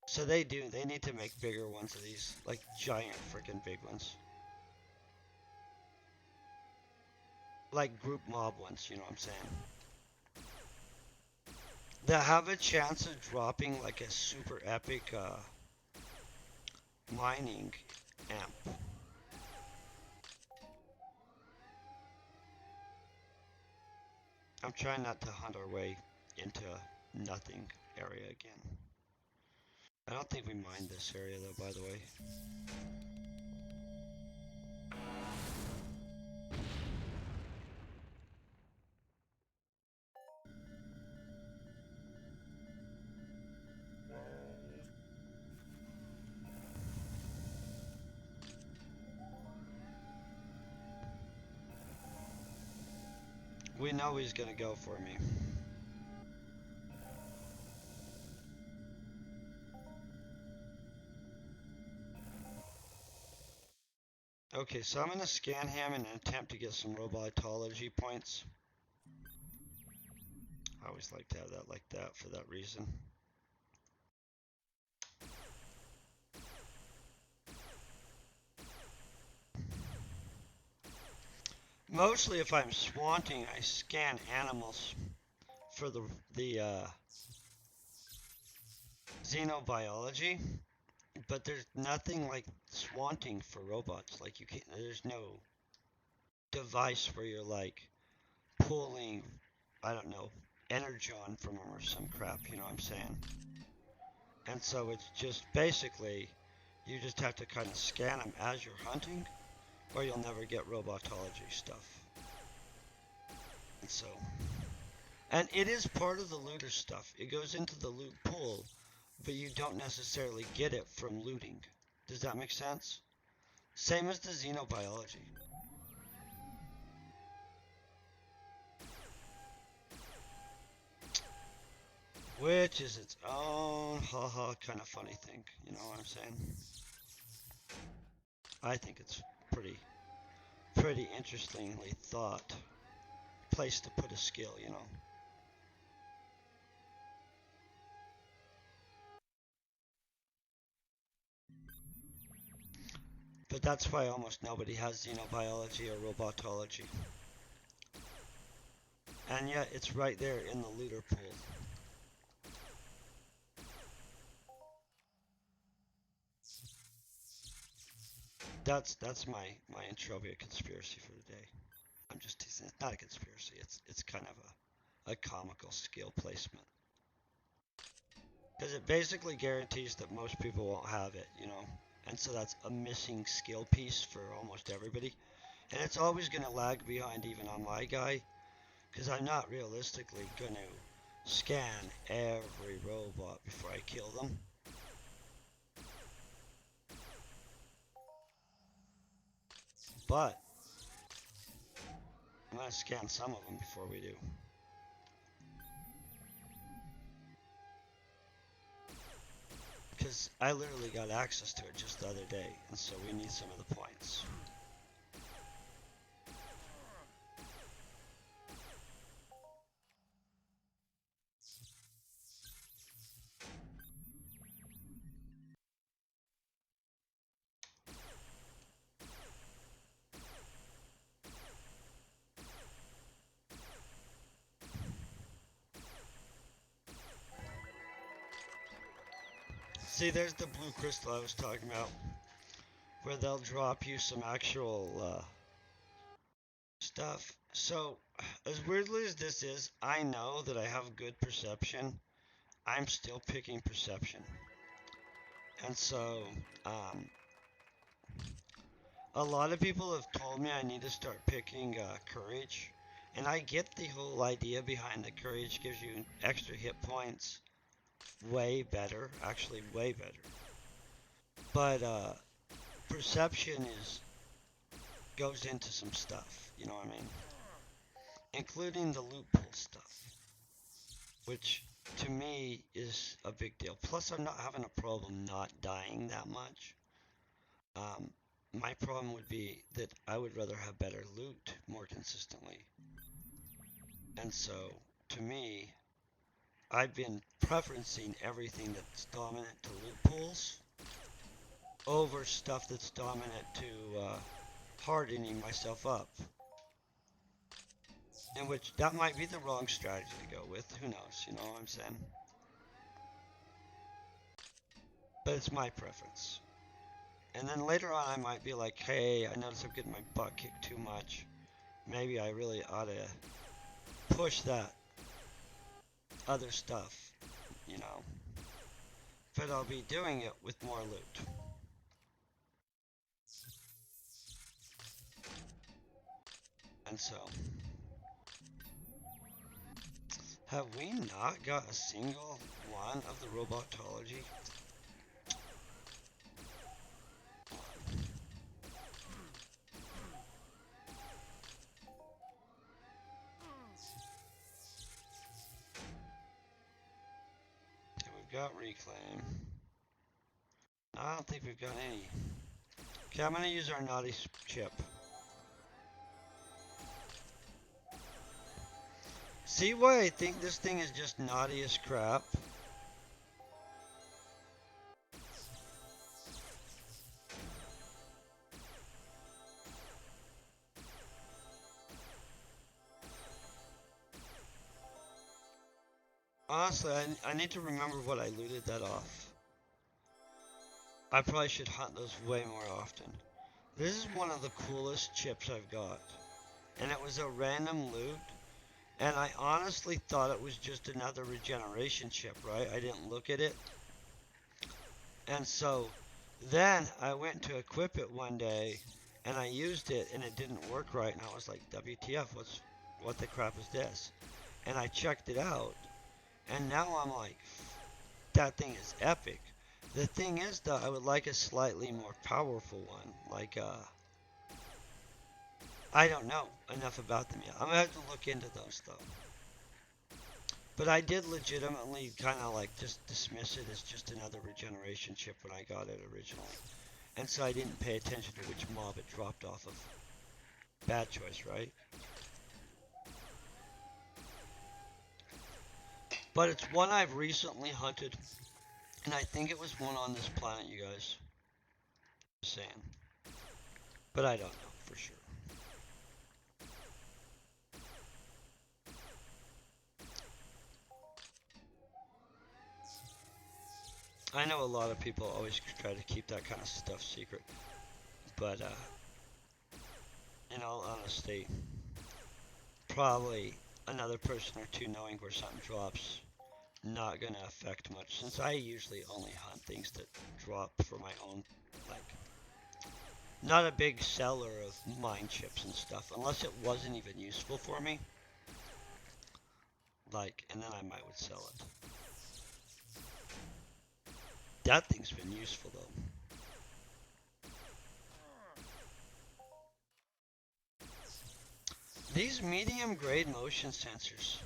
So they need to make bigger ones of these, like giant freaking big ones. Like group mob ones, you know what I'm saying? That have a chance of dropping like a super epic mining amp. I'm trying not to hunt our way into nothing area again. I don't think we mined this area though, by the way. We know he's gonna go for me. Okay, so I'm gonna scan him in an attempt to get some robotology points. I always like to have that like that for that reason. Mostly if I'm swanting, I scan animals for the xenobiology, but there's nothing like swanting for robots. Like you can't, there's no device where you're like pulling, I don't know, energon from them or some crap, you know what I'm saying? And so it's just basically, you just have to kind of scan them as you're hunting, or you'll never get robotology stuff. And so, and it is part of the looter stuff. It goes into the loot pool, but you don't necessarily get it from looting. Does that make sense? Same as the xenobiology. Which is its own haha kind of funny thing, you know what I'm saying? I think it's pretty interestingly thought place to put a skill, you know. But that's why almost nobody has xenobiology or robotology. And yet it's right there in the looter pool. That's my Entropia conspiracy for the day. I'm just teasing. It's not a conspiracy. It's kind of a comical skill placement. Because it basically guarantees that most people won't have it, you know? And so that's a missing skill piece for almost everybody. And it's always going to lag behind even on my guy, because I'm not realistically going to scan every robot before I kill them. But I'm going to scan some of them before we do. Because I literally got access to it just the other day, and so we need some of the points. See, there's the blue crystal I was talking about, where they'll drop you some actual stuff. So, as weirdly as this is, I know that I have good perception. I'm still picking perception. And so, a lot of people have told me I need to start picking courage. And I get the whole idea behind the courage gives you extra hit points. Way better, actually way better. But perception goes into some stuff, you know what I mean? Including the loot pool stuff, which to me is a big deal. Plus, I'm not having a problem not dying that much. Um, my problem would be that I would rather have better loot more consistently. And so, to me, I've been preferencing everything that's dominant to loot pools over stuff that's dominant to hardening myself up. In which that might be the wrong strategy to go with. Who knows? You know what I'm saying? But it's my preference. And then later on, I might be like, hey, I notice I'm getting my butt kicked too much. Maybe I really ought to push that other stuff, you know. But I'll be doing it with more loot. And so, have we not got a single one of the robotology? Okay, we've got reclaim. I don't think we've got any. Okay, I'm going to use our naughty chip. See why I think this thing is just naughty as crap? Honestly, I need to remember what I looted that off. I probably should hunt those way more often. This is one of the coolest chips I've got. And it was a random loot. And I honestly thought it was just another regeneration chip, right? I didn't look at it. And so then I went to equip it one day and I used it and it didn't work right. And I was like, WTF, what the crap is this? And I checked it out. And now I'm like, that thing is epic. The thing is, though, I would like a slightly more powerful one. Like, I don't know enough about them yet. I'm going to have to look into those, though. But I did legitimately kind of like just dismiss it as just another regeneration chip when I got it originally. And so I didn't pay attention to which mob it dropped off of. Bad choice, right? But it's one I've recently hunted. And I think it was one on this planet, you guys. Just saying. But I don't know for sure. I know a lot of people always try to keep that kind of stuff secret. But, in all honesty, probably another person or two knowing where something drops not gonna affect much, since I usually only hunt things that drop for my own, like, not a big seller of mine chips and stuff, unless it wasn't even useful for me, like, and then I might would sell it. That thing's been useful though. These medium grade motion sensors,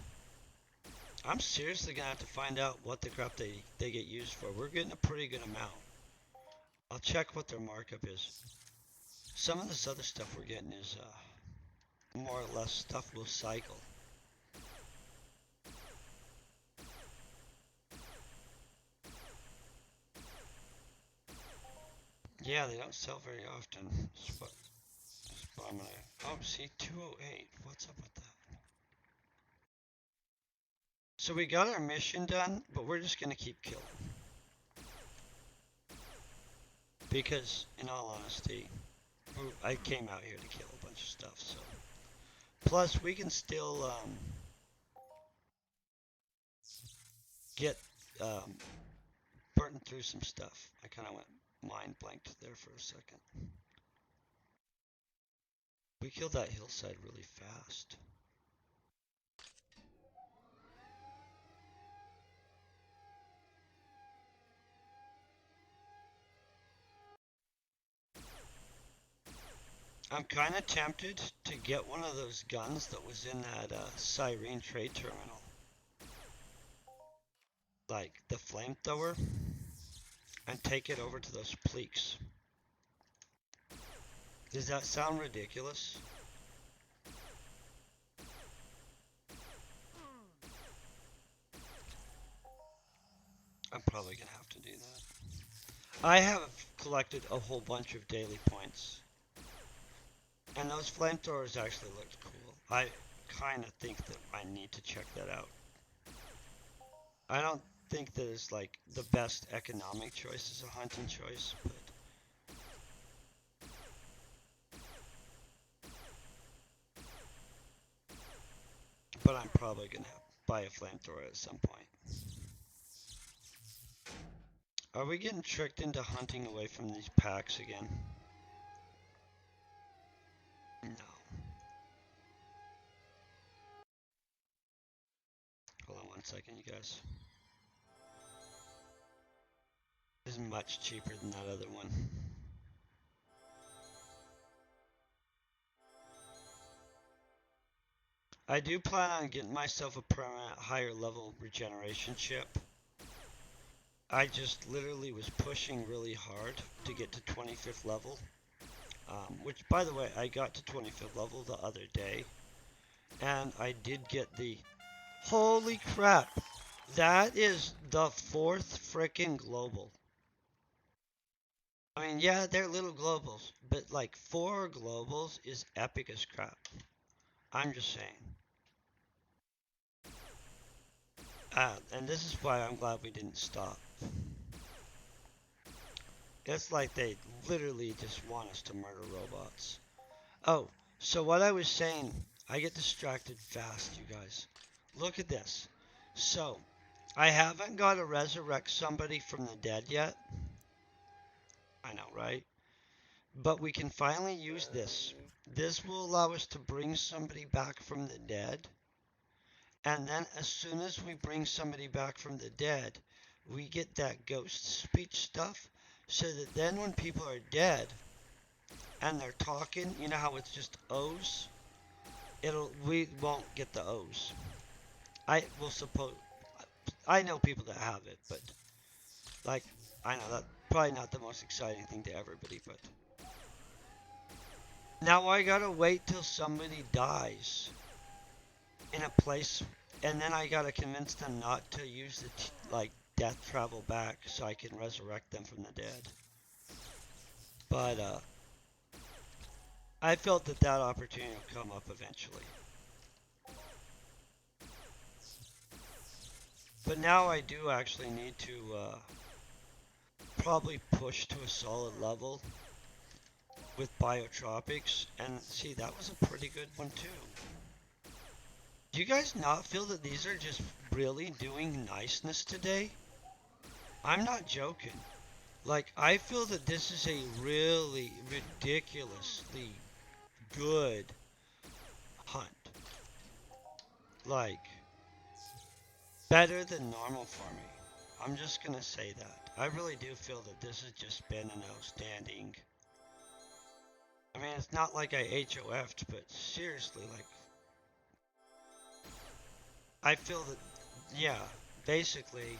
I'm seriously gonna have to find out what the crap they get used for. We're getting a pretty good amount. I'll check what their markup is. Some of this other stuff we're getting is more or less stuff we'll cycle. Yeah, they don't sell very often. But I'm gonna. Oh, see, 208. What's up with that? So we got our mission done, but we're just gonna keep killing. Because, in all honesty, I came out here to kill a bunch of stuff, so. Plus, we can still get burning through some stuff. I kind of went mind blanked there for a second. We killed that hillside really fast. I'm kind of tempted to get one of those guns that was in that Cyrene trade terminal. like the flamethrower, and take it over to those pleeks. Does that sound ridiculous? I'm probably gonna have to do that. I have collected a whole bunch of daily points, and those flamethrowers actually looked cool. I kind of think that I need to check that out. I don't think that it's like the best economic choice as a hunting choice, but I'm probably gonna buy a flamethrower at some point. Are we getting tricked into hunting away from these packs again? No. Hold on one second, you guys. This is much cheaper than that other one. I do plan on getting myself a permanent higher level regeneration chip. I just literally was pushing really hard to get to 25th level. Which, by the way, I got to 25th level the other day. And I did get the... Holy crap! That is the 4th frickin' global. I mean, yeah, they're little globals. But, like, 4 globals is epic as crap. I'm just saying. And this is why I'm glad we didn't stop. It's like they literally just want us to murder robots. Oh, so what I was saying, I get distracted fast, you guys. Look at this. So, I haven't got to resurrect somebody from the dead yet. I know, right? But we can finally use this. This will allow us to bring somebody back from the dead. And then as soon as we bring somebody back from the dead, we get that ghost speech stuff. So that then when people are dead and they're talking, you know how it's just O's? We won't get the O's. I will suppose, I know people that have it, but like, I know that's probably not the most exciting thing to everybody, but now I gotta wait till somebody dies in a place, and then I gotta convince them not to use the like death travel back so I can resurrect them from the dead. But I felt that that opportunity would come up eventually. But now I do actually need to probably push to a solid level with biotropics, and see, that was a pretty good one too. Do you guys not feel that these are just really doing niceness today? I'm not joking. Like, I feel that this is a really ridiculously good hunt. Like, better than normal for me. I'm just gonna say that. I really do feel that this has just been an outstanding... I mean, it's not like I HOF'd, but seriously, like... I feel that, yeah, basically,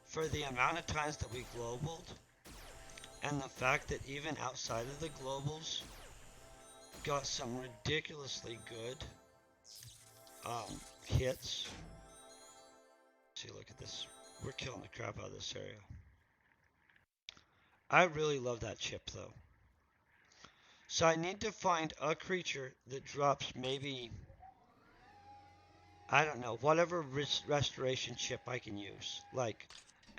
for the amount of times that we globaled, and the fact that even outside of the globals, got some ridiculously good hits. See, look at this. We're killing the crap out of this area. I really love that chip, though. So I need to find a creature that drops maybe, I don't know, whatever restoration chip I can use. Like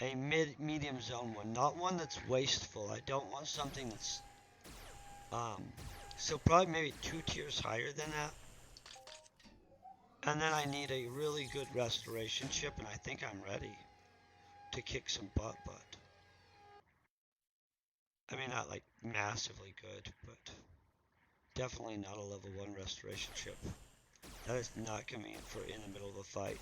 a medium zone one, not one that's wasteful. I don't want something that's, so probably maybe 2 tiers higher than that. And then I need a really good restoration chip, and I think I'm ready to kick some butt. I mean, not like massively good, but definitely not a level 1 restoration chip. That is not convenient for in the middle of a fight.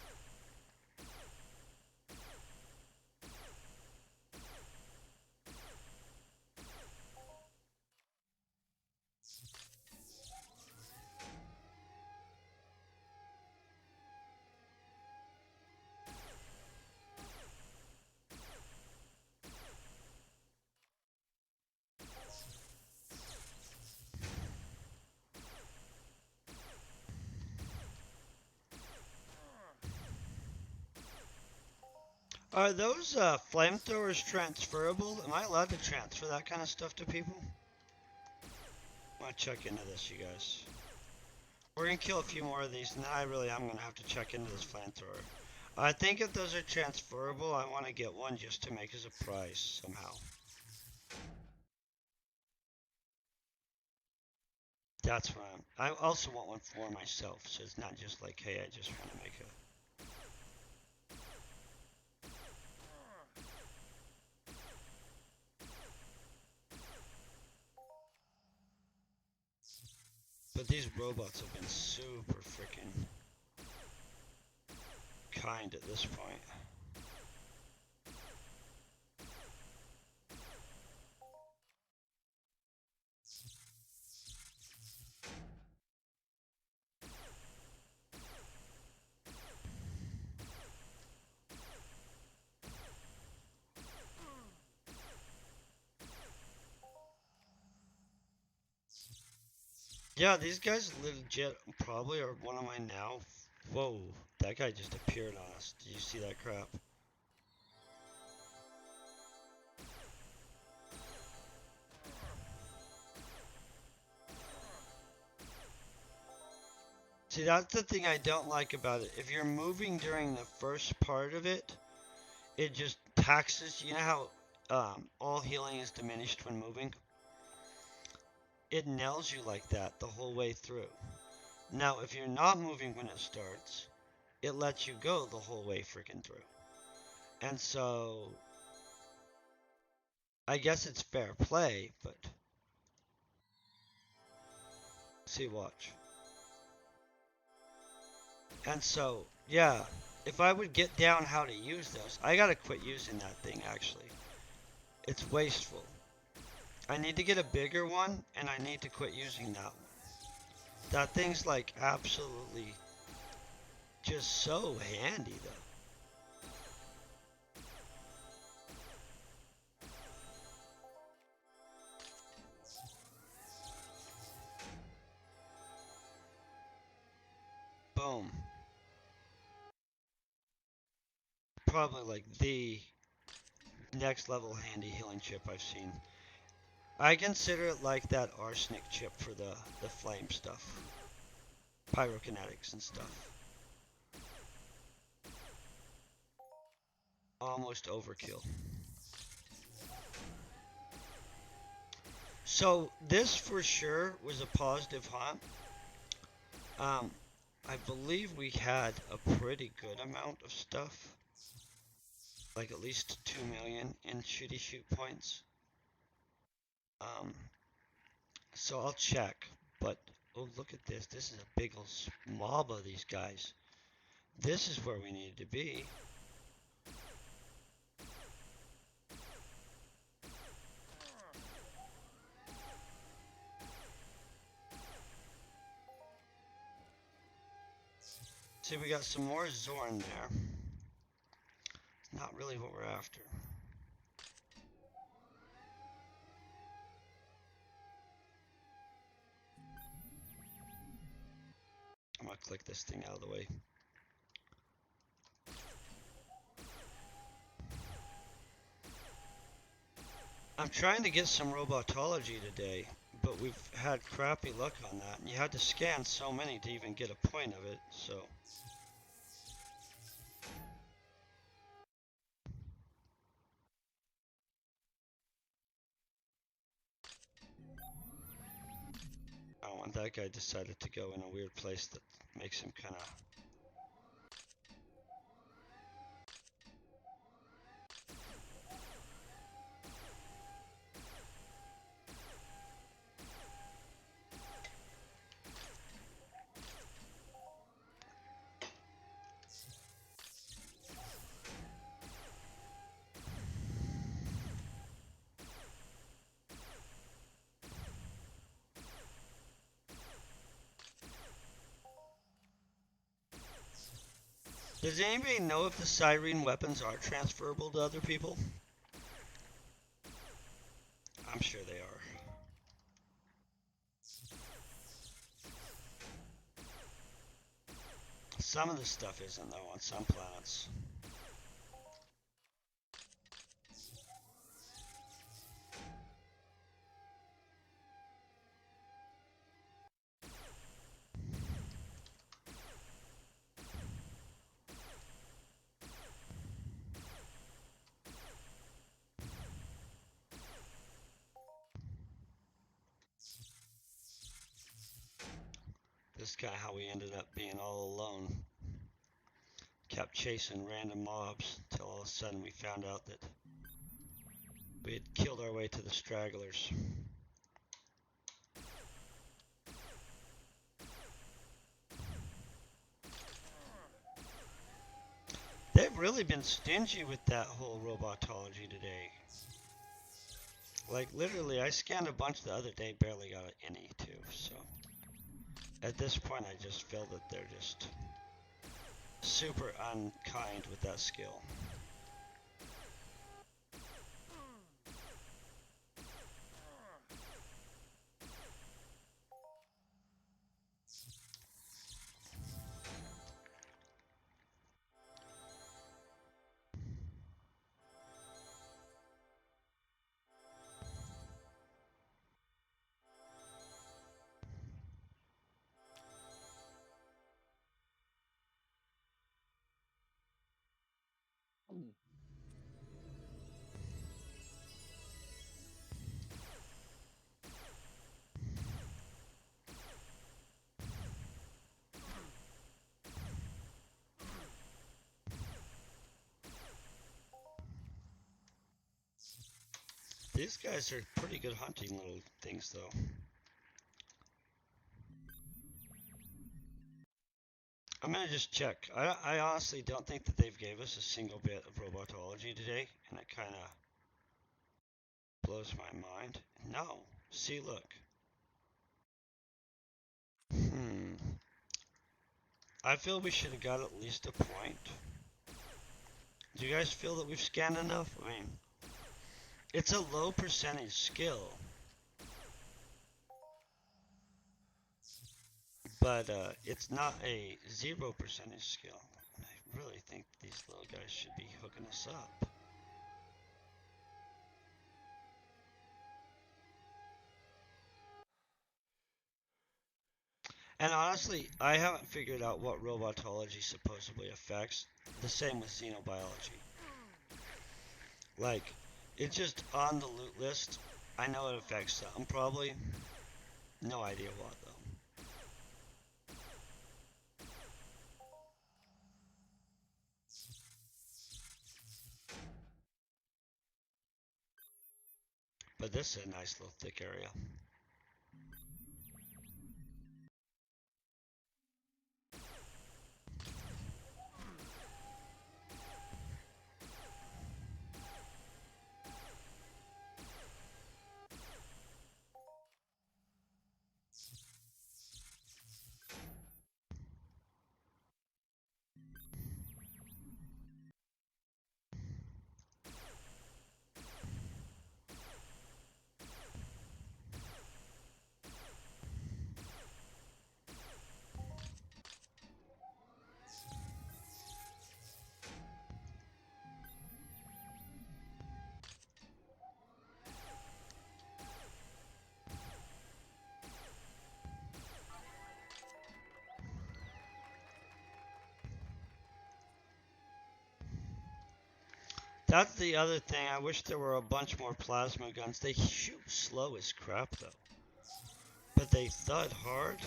Are those flamethrowers transferable? Am I allowed to transfer that kind of stuff to people? I want to check into this, you guys. We're gonna kill a few more of these, and then I'm gonna have to check into this flamethrower. I think if those are transferable, I want to get one just to make as a price somehow. That's what I also want one for myself, so it's not just like, hey, I just want to make a. But these robots have been super freaking kind at this point. Yeah, these guys legit probably are one of mine now. Whoa, that guy just appeared on us. Did you see that crap? See, that's the thing I don't like about it. If you're moving during the first part of it, it just taxes. You know how all healing is diminished when moving? It nails you like that the whole way through. Now, if you're not moving when it starts, it lets you go the whole way freaking through. And so, I guess it's fair play, but see, watch. And so, yeah, if I would get down how to use those, I gotta quit using that thing actually. It's wasteful. I need to get a bigger one, and I need to quit using that one. That thing's like absolutely just so handy though. Boom. Probably like the next level handy healing chip I've seen. I consider it like that arsenic chip for the flame stuff. Pyrokinetics and stuff. Almost overkill. So this for sure was a positive hunt. I believe we had a pretty good amount of stuff. Like at least 2 million in shooty shoot points. Um, so I'll check. But oh, look at this. This is a big old mob of these guys. This is where we needed to be. See, we got some more Zorn there. Not really what we're after. I'm gonna click this thing out of the way. I'm trying to get some robotology today, but we've had crappy luck on that. And you had to scan so many to even get a point of it, so. Oh, and that guy decided to go in a weird place that makes him kind of. Does anybody know if the Cyrene weapons are transferable to other people? I'm sure they are. Some of the stuff isn't though on some planets. That's kind of how we ended up being all alone. Kept chasing random mobs until all of a sudden we found out that we had killed our way to the stragglers. They've really been stingy with that whole robotology today. Like literally, I scanned a bunch the other day, barely got any too. So at this point, I just feel that they're just super unkind with that skill. These guys are pretty good hunting little things, though. I'm gonna just check. I honestly don't think that they've gave us a single bit of robotology today, and it kind of blows my mind. No. See, look. I feel we should have got at least a point. Do you guys feel that we've scanned enough? I mean, it's a low percentage skill. But it's not a 0% skill. I really think these little guys should be hooking us up. And honestly, I haven't figured out what robotology supposedly affects. The same with xenobiology. Like, it's just on the loot list. I know it affects some probably. No idea what though. But this is a nice little thick area. That's the other thing. I wish there were a bunch more plasma guns. They shoot slow as crap though. But they thud hard.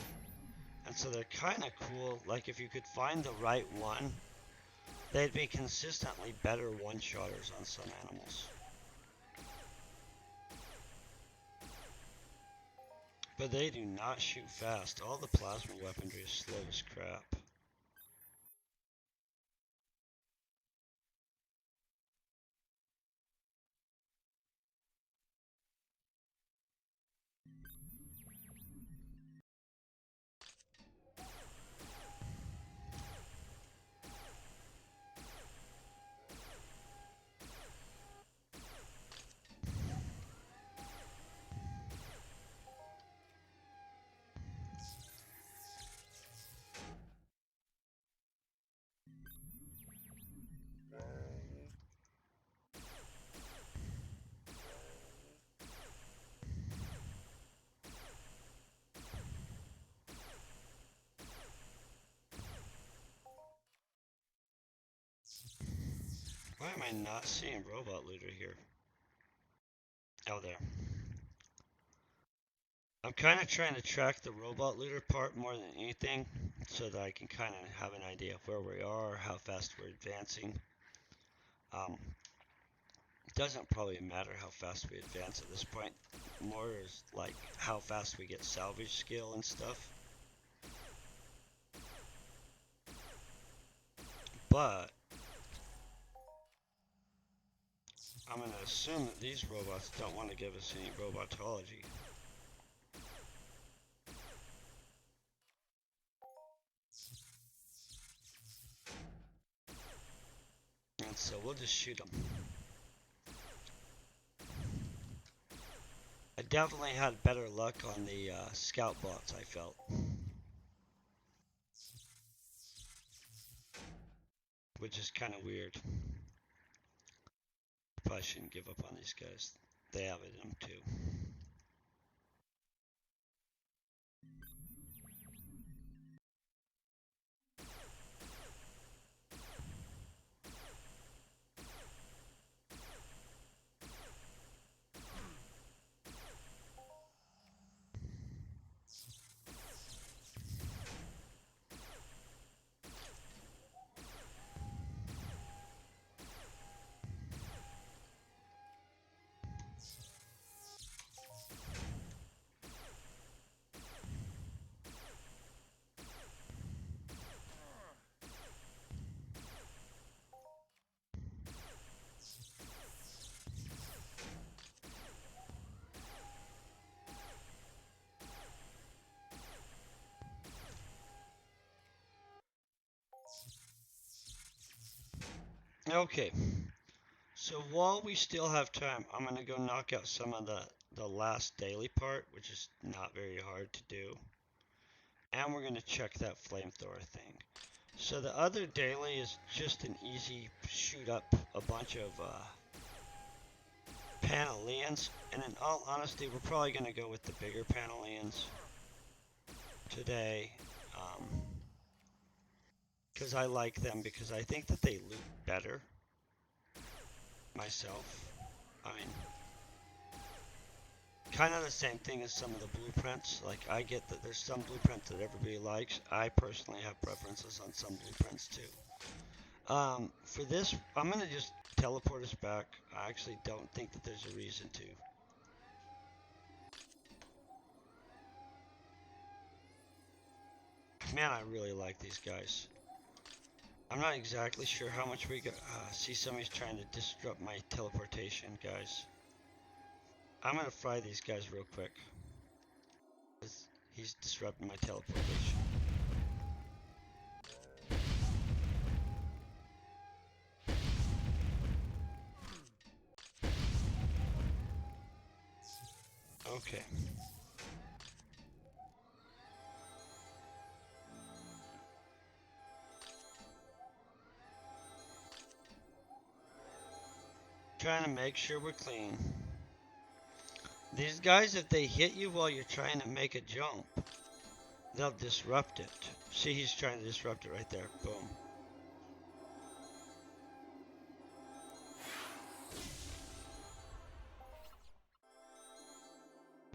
And so they're kind of cool. Like if you could find the right one, they'd be consistently better one-shotters on some animals. But they do not shoot fast. All the plasma weaponry is slow as crap. Why am I not seeing robot looter here? Oh, there. I'm kind of trying to track the robot looter part more than anything so that I can kind of have an idea of where we are, how fast we're advancing. It doesn't probably matter how fast we advance at this point. More is like how fast we get salvage skill and stuff. But I'm going to assume that these robots don't want to give us any robotology. And so we'll just shoot them. I definitely had better luck on the scout bots, I felt. Which is kind of weird. Probably shouldn't give up on these guys. They have it in them too. Okay, so while we still have time, I'm going to go knock out some of the last daily part, which is not very hard to do. And we're going to check that flamethrower thing. So the other daily is just an easy shoot up a bunch of Panelions. And in all honesty, we're probably going to go with the bigger Panelions today. Because I like them, because I think that they loot better myself. I mean, kind of the same thing as some of the blueprints. Like, I get that there's some blueprints that everybody likes. I personally have preferences on some blueprints too. For this, I'm going to just teleport us back. I actually don't think that there's a reason to. Man, I really like these guys. I'm not exactly sure how much we got. See, somebody's trying to disrupt my teleportation, guys. I'm going to fry these guys real quick. He's disrupting my teleportation. Okay. Trying to make sure we're clean. These guys, if they hit you while you're trying to make a jump, they'll disrupt it. See, he's trying to disrupt it right there. Boom.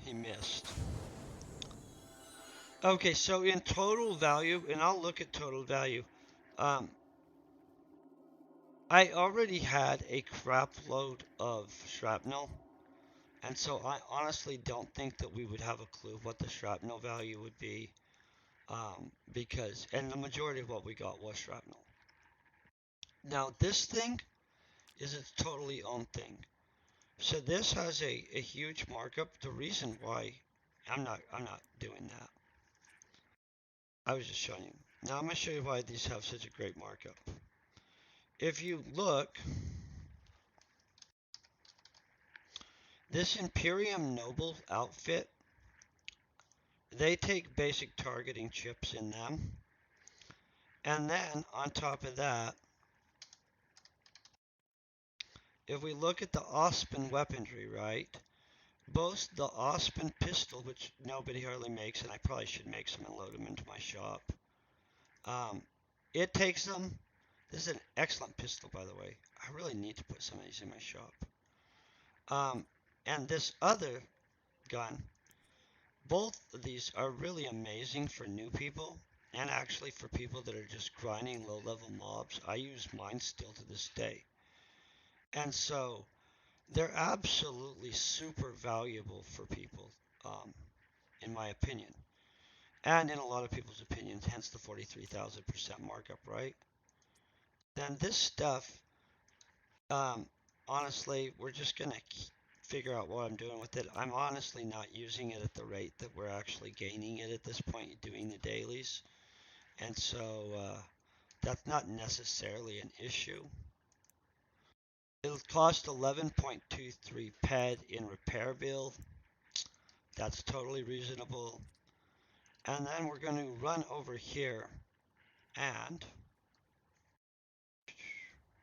He missed. Okay, so in total value, and I'll look at total value. I already had a crap load of shrapnel, and so I honestly don't think that we would have a clue what the shrapnel value would be, and the majority of what we got was shrapnel. Now this thing is its totally own thing. So this has a huge markup. The reason why I'm not doing that. I was just showing you. Now I'm going to show you why these have such a great markup. If you look, this Imperium Noble outfit, they take basic targeting chips in them. And then on top of that, if we look at the Ospen weaponry, right? Both the Ospen pistol, which nobody hardly makes, and I probably should make some and load them into my shop. It takes them. This is an excellent pistol, by the way. I really need to put some of these in my shop. And this other gun, both of these are really amazing for new people and actually for people that are just grinding low-level mobs. I use mine still to this day. And so they're absolutely super valuable for people, um, in my opinion. And in a lot of people's opinions, hence the 43,000% markup, right? Then this stuff, um, honestly, we're just going to figure out what I'm doing with it. I'm honestly not using it at the rate that we're actually gaining it at this point doing the dailies. And so that's not necessarily an issue. It'll cost 11.23 PED in repair bill. That's totally reasonable. And then we're going to run over here and,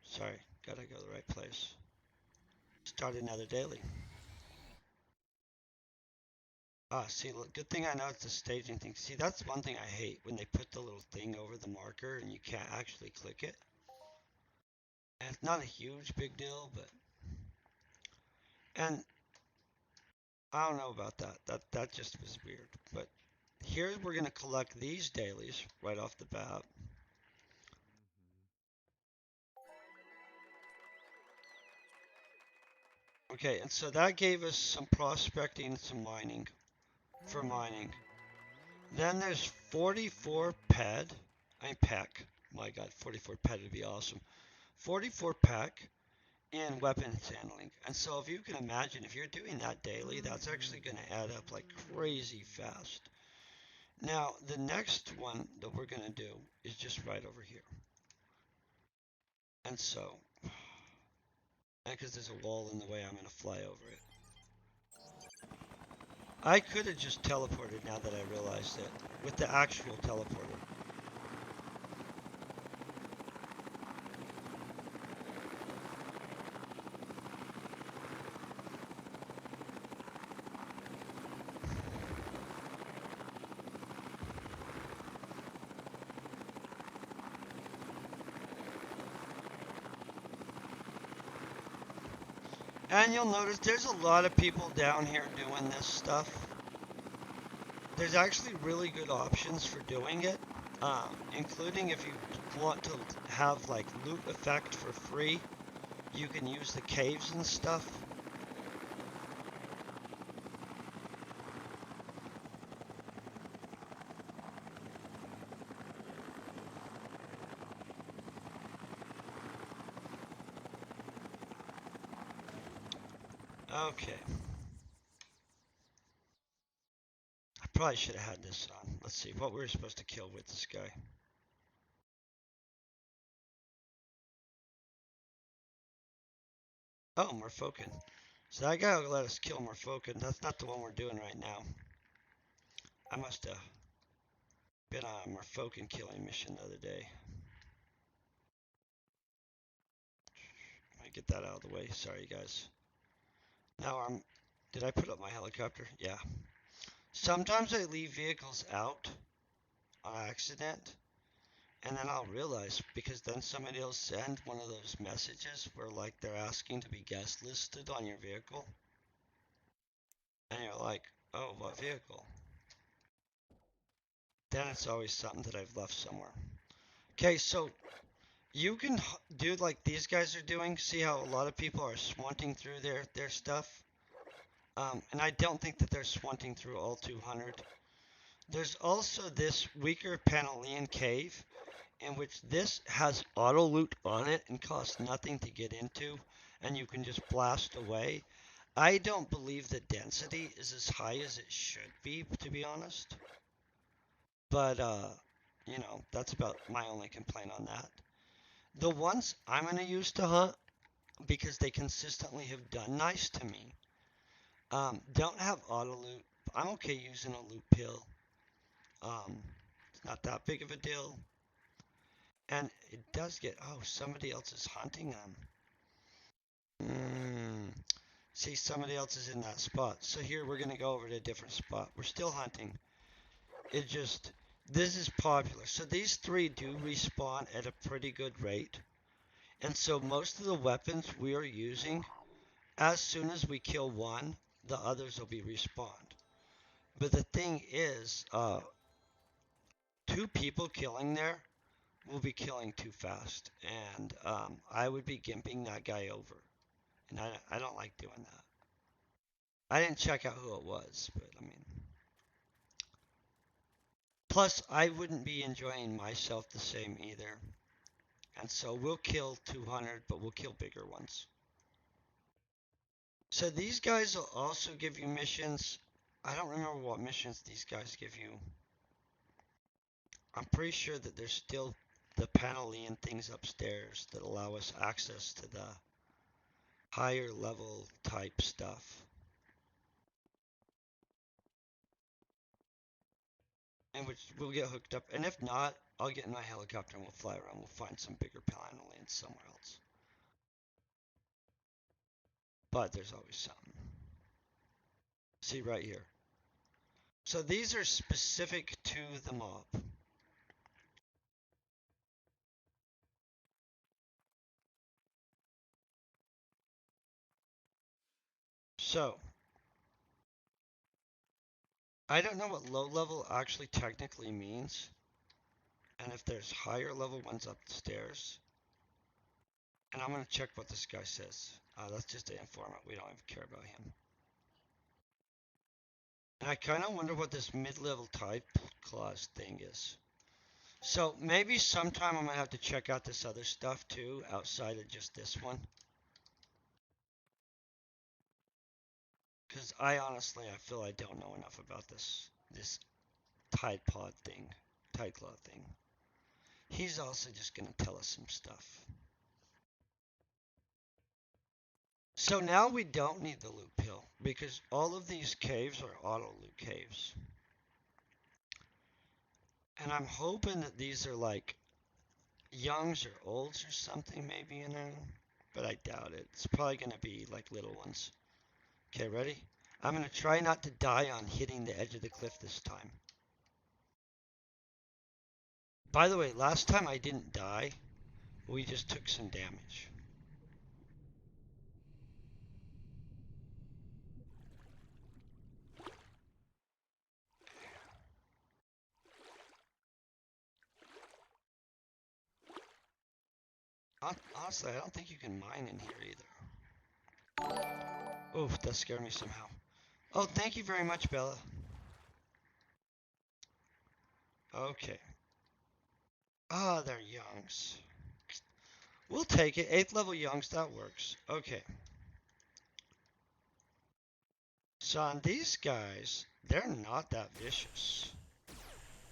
sorry, gotta go to the right place. Start another daily. Ah, see, look, good thing I know it's a staging thing. See, that's one thing I hate when they put the little thing over the marker and you can't actually click it. And it's not a huge big deal, but, and I don't know about that. That just was weird. But here we're going to collect these dailies right off the bat. Okay, and so that gave us some prospecting and some mining for mining. Then there's 44 PED. PEC. My God, 44 PED would be awesome. 44 PEC in weapons handling. And so if you can imagine, if you're doing that daily, that's actually going to add up like crazy fast. Now, the next one that we're going to do is just right over here. And so, because there's a wall in the way, I'm going to fly over it. I could have just teleported now that I realized it, with the actual teleporter. And you'll notice there's a lot of people down here doing this stuff. There's actually really good options for doing it, including if you want to have like loot effect for free, you can use the caves and stuff. Okay. I probably should have had this on. Let's see what we were supposed to kill with this guy. Oh, Morphokin. So that guy will let us kill Morphokin. That's not the one we're doing right now. I must have been on a Morphokin killing mission the other day. Let me get that out of the way. Sorry, guys. Now did I put up my helicopter? Yeah. Sometimes I leave vehicles out on accident, and then I'll realize because then somebody will send one of those messages where like they're asking to be guest listed on your vehicle. And you're like, oh, what vehicle? Then it's always something that I've left somewhere. Okay, so you can do like these guys are doing. See how a lot of people are swanting through their stuff? And I don't think that they're swanting through all 200. There's also this weaker Panelon cave in which this has auto loot on it and costs nothing to get into, and you can just blast away. I don't believe the density is as high as it should be, to be honest. But, you know, that's about my only complaint on that. The ones I'm going to use to hunt, because they consistently have done nice to me, don't have auto loot. I'm okay using a loot pill. It's not that big of a deal. And it does get, oh, somebody else is hunting them. See, somebody else is in that spot. So here we're going to go over to a different spot. We're still hunting. It just, this is popular. So these three do respawn at a pretty good rate. And so most of the weapons we are using, as soon as we kill one, the others will be respawned. But the thing is, two people killing there will be killing too fast, and I would be gimping that guy over, and I don't like doing that. I didn't check out who it was, but I mean, plus I wouldn't be enjoying myself the same either, and so we'll kill 200, but we'll kill bigger ones. So these guys will also give you missions. I don't remember what missions these guys give you. I'm pretty sure that there's still the Panelon things upstairs that allow us access to the higher level type stuff. And which we'll get hooked up. And if not, I'll get in my helicopter and we'll fly around. We'll find some bigger Panelon somewhere else. But there's always something. See right here. So these are specific to the mob. So I don't know what low level actually technically means, and if there's higher level ones upstairs. And I'm going to check what this guy says. That's just an informant. We don't even care about him. And I kind of wonder what this mid-level type clause thing is. So maybe sometime I'm going to have to check out this other stuff too, outside of just this one. Because I honestly, I feel I don't know enough about this Tide Pod thing, Tide Claw thing. He's also just going to tell us some stuff. So now we don't need the loot pill, because all of these caves are auto loot caves. And I'm hoping that these are like youngs or olds or something maybe in there, but I doubt it. It's probably going to be like little ones. Okay, ready? I'm going to try not to die on hitting the edge of the cliff this time. By the way, last time I didn't die. We just took some damage. Honestly, I don't think you can mine in here either. Oof, that scared me somehow. Oh, thank you very much, Bella. Okay. Ah, they're youngs. We'll take it. 8th level youngs, that works. Okay. So on these guys, they're not that vicious.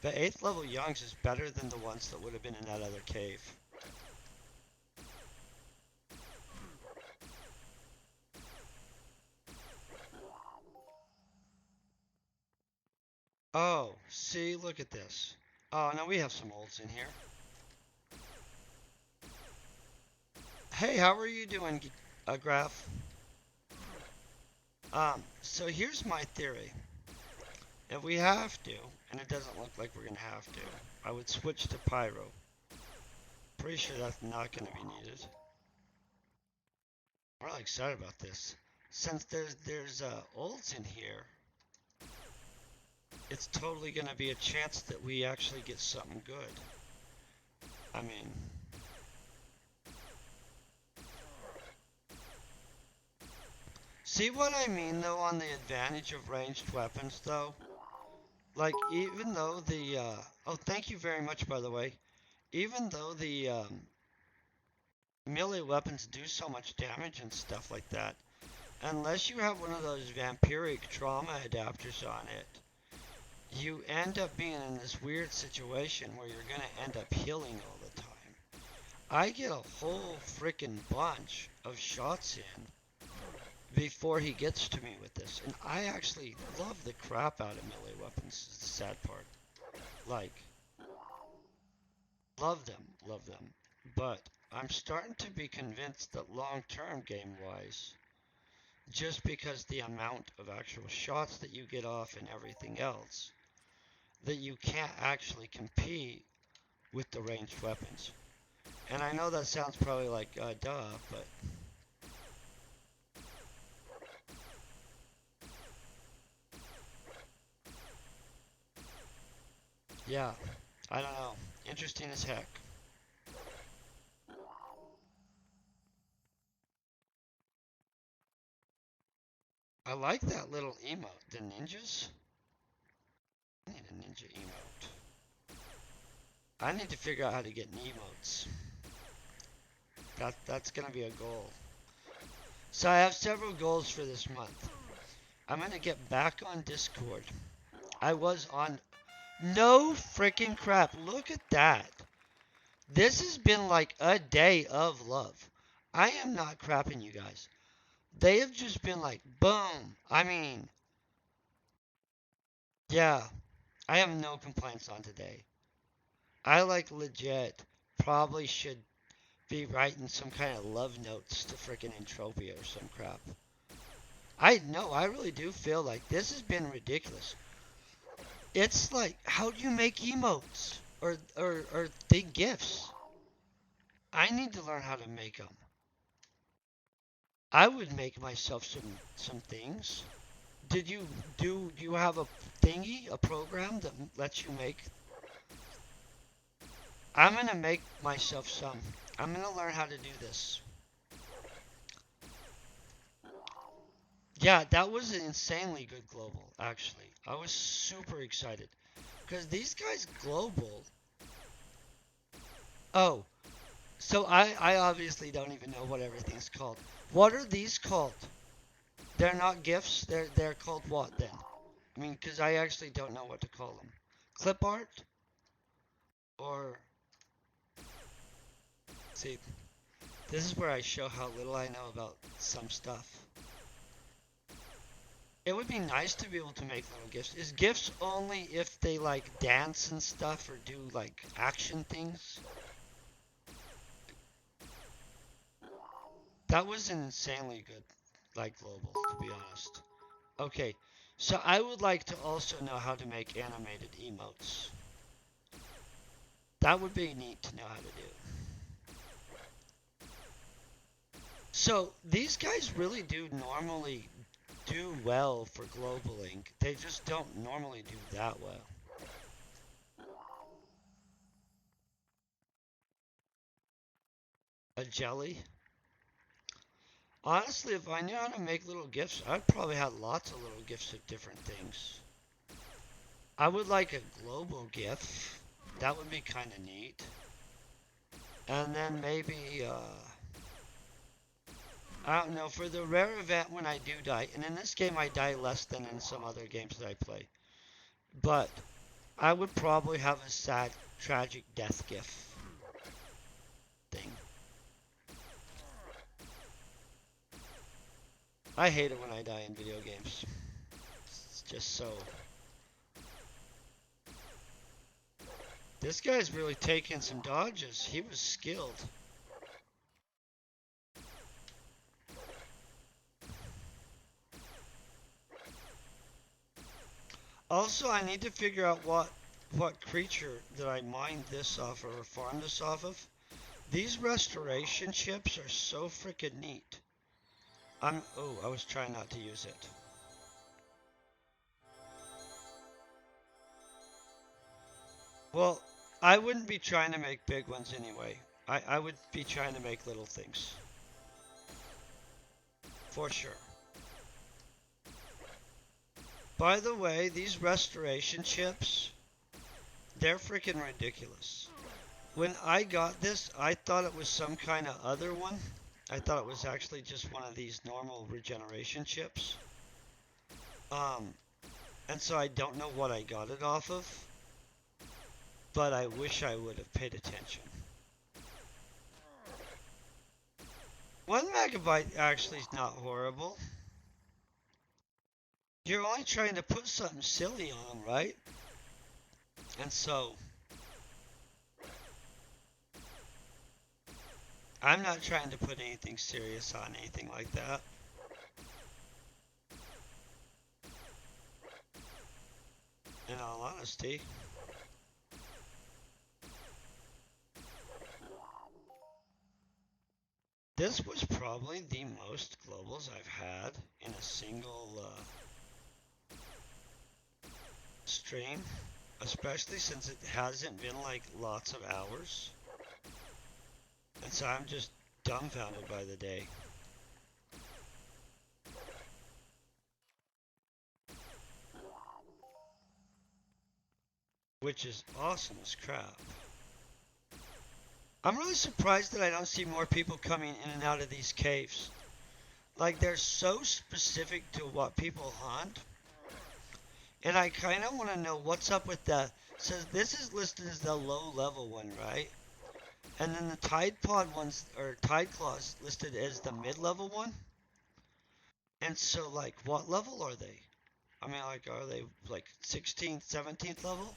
But 8th level youngs is better than the ones that would have been in that other cave. Oh, see, look at this. Oh, now we have some olds in here. Hey, how are you doing, Graph? So here's my theory. If we have to, and it doesn't look like we're gonna have to, I would switch to Pyro. Pretty sure that's not gonna be needed. I'm really excited about this. Since there's olds in here, it's totally gonna be a chance that we actually get something good. I mean, see what I mean though on the advantage of ranged weapons though? Like even though the, oh thank you very much by the way, even though the melee weapons do so much damage and stuff like that, unless you have one of those vampiric trauma adapters on it, you end up being in this weird situation where you're going to end up healing all the time. I get a whole freaking bunch of shots in before he gets to me with this, and I actually love the crap out of melee weapons, is the sad part. Like, love them, but I'm starting to be convinced that long-term game-wise, just because the amount of actual shots that you get off and everything else, that you can't actually compete with the ranged weapons. And I know that sounds probably like, duh, but Yeah, I don't know. Interesting as heck. I like that little emote. The ninjas? I need a ninja emote. I need to figure out how to get emotes. That's gonna be a goal. So I have several goals for this month. I'm gonna get back on Discord. I was on. No freaking crap. Look at that. This has been like a day of love. I am not crapping you guys. They have just been like boom. I mean, yeah. I have no complaints on today. I like legit probably should be writing some kind of love notes to freaking Entropia or some crap. I know, I really do feel like this has been ridiculous. It's like, how do you make emotes or thing gifs? I need to learn how to make them. I would make myself some things. Did you do you have a thingy, a program that lets you make? I'm gonna make myself some. I'm gonna learn how to do this. Yeah, that was an insanely good global, actually. I was super excited. Because these guys global. Oh, so I obviously don't even know what everything's called. What are these called? They're not gifts. They're called what then? I mean, because I actually don't know what to call them. Clip art or see, this is where I show how little I know about some stuff. It would be nice to be able to make little gifts. Is gifts only if they like dance and stuff or do like action things? That was an insanely good like global, to be honest. Okay, so I would like to also know how to make animated emotes. That would be neat to know how to do. So these guys really do normally do well for globaling. They just don't normally do that well. A jelly? Honestly, if I knew how to make little gifts, I'd probably have lots of little gifts of different things. I would like a global GIF. That would be kind of neat. And then maybe, I don't know, for the rare event when I do die, and in this game I die less than in some other games that I play, but I would probably have a sad, tragic death GIF thing. I hate it when I die in video games. It's just so. This guy's really taking some dodges. He was skilled. Also, I need to figure out what creature that I mined this off of or farmed this off of. These restoration chips are so freaking neat. Oh, I was trying not to use it. Well, I wouldn't be trying to make big ones anyway. I would be trying to make little things. For sure. By the way, these restoration chips, they're freaking ridiculous. When I got this, I thought it was some kind of other one. I thought it was actually just one of these normal regeneration chips. Um, and so I don't know what I got it off of, but I wish I would have paid attention. 1 MB actually is not horrible. You're only trying to put something silly on them, right? And so, I'm not trying to put anything serious on anything like that. In all honesty. This was probably the most globals I've had in a single stream. especially since it hasn't been like lots of hours. And so I'm just dumbfounded by the day. Which is awesome as crap. I'm really surprised that I don't see more people coming in and out of these caves. Like, they're so specific to what people hunt. And I kind of want to know what's up with the. So this is listed as the low level one, right? And then the Tide Pod ones, or Tide Claws, listed as the mid level one. And so, like, what level are they? I mean, like, are they like 16th, 17th level?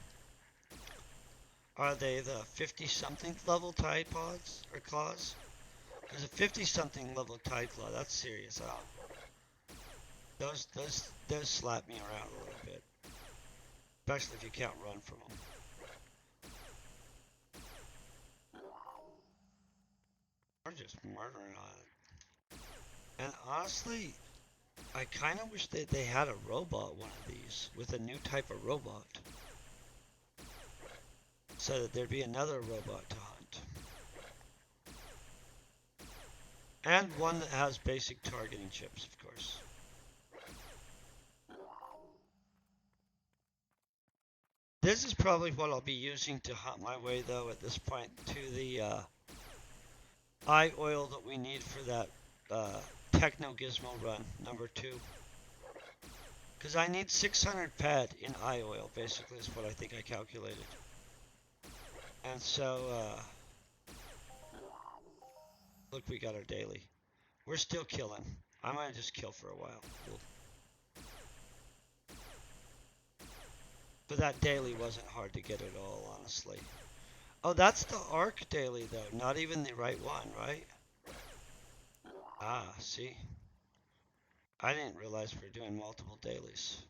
Are they the 50 something level Tide Pods or Claws? There's a 50 something level Tide Claw, that's serious. Those slap me around a little bit. Especially if you can't run from them. We're just murdering on it. And honestly, I kind of wish that they had a robot one of these with a new type of robot. So that there'd be another robot to hunt. And one that has basic targeting chips, of course. This is probably what I'll be using to hunt my way, though, at this point, to the eye oil that we need for that Techno Gizmo run, number 2. Because I need 600 pad in eye oil, basically, is what I think I calculated. And so, look, we got our daily. We're still killing. I might just kill for a while. But that daily wasn't hard to get at all, honestly. Oh, that's the ARC daily, though. Not even the right one, right? Ah, see? I didn't realize we were doing multiple dailies.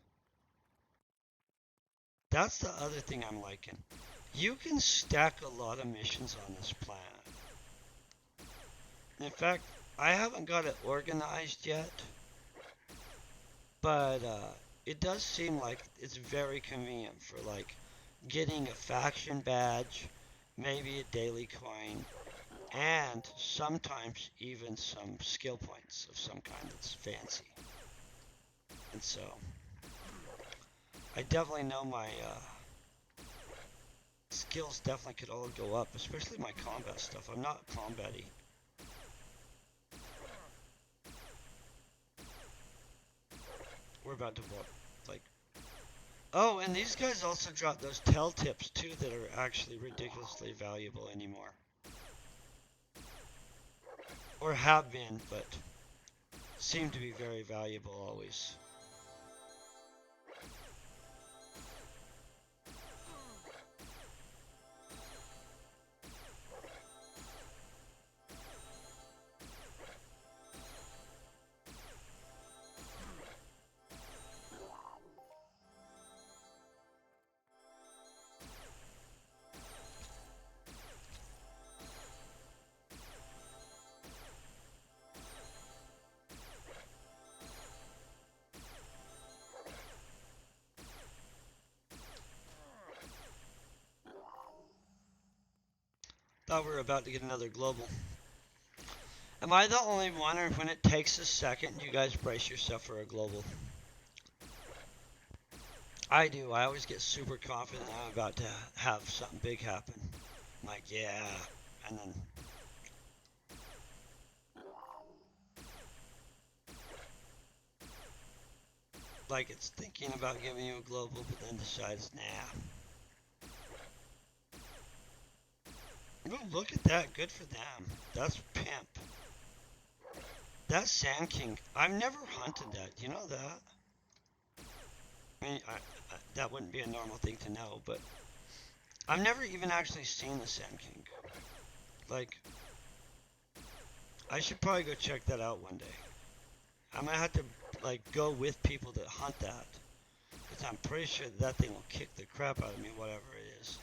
That's the other thing I'm liking. You can stack a lot of missions on this planet. In fact, I haven't got it organized yet, but it does seem like it's very convenient for like getting a faction badge, maybe a daily coin, and sometimes even some skill points of some kind that's fancy. And so, I definitely know my skills definitely could all go up, especially my combat stuff. I'm not combat-y. We're about to walk, like... Oh, and these guys also drop those tell tips, too, that are actually ridiculously valuable anymore. Or have been, but seem to be very valuable always. Thought we were about to get another global. Am I the only one, or when it takes a second, you guys brace yourself for a global? I do. I always get super confident that I'm about to have something big happen. I'm like, yeah. And then... like it's thinking about giving you a global, but then decides, nah. Oh, look at that. Good for them. That's pimp. That's Sand King. I've never hunted that. You know that? I mean, that wouldn't be a normal thing to know, but I've never even actually seen the Sand King. Like, I should probably go check that out one day. I might have to, like, go with people that hunt that. Because I'm pretty sure that thing will kick the crap out of me, whatever it is.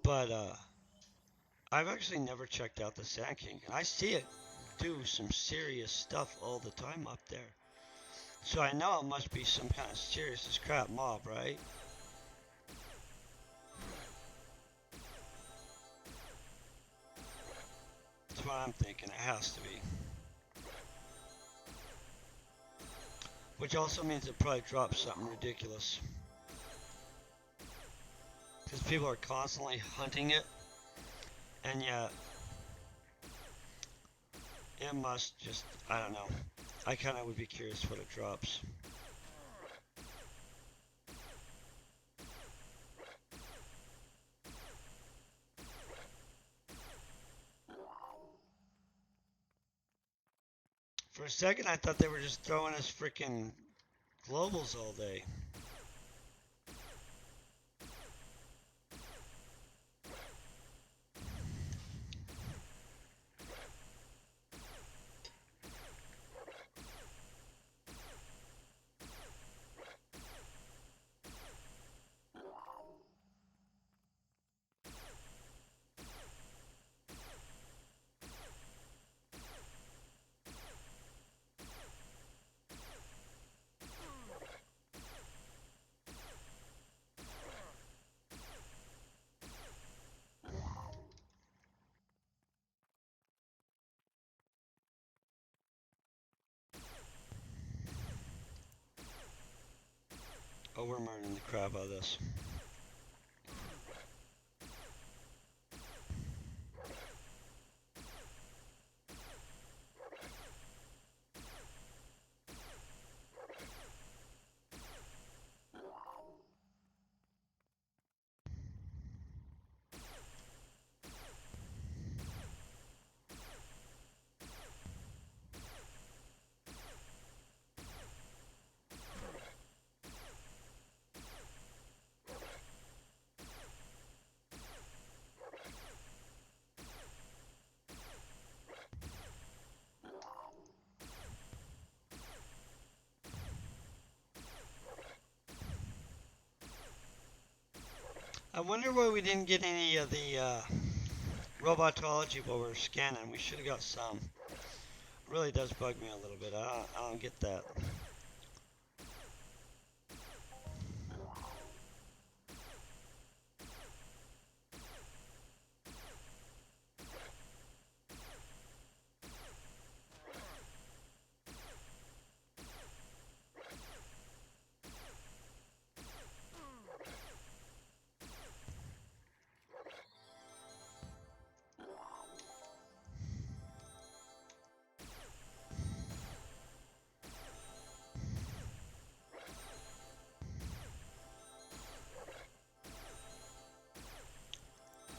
But, I've actually never checked out the Sand King. And I see it do some serious stuff all the time up there. So I know it must be some kind of serious as crap mob, right? That's what I'm thinking. It has to be. Which also means it probably drops something ridiculous. Because people are constantly hunting it. And yet, it must just, I don't know. I kind of would be curious what it drops. For a second, I thought they were just throwing us freaking globals all day. Oh, we're murdering the crap out of this. I wonder why we didn't get any of the robotology while we were scanning. We should have got some. It really does bug me a little bit. I don't get that.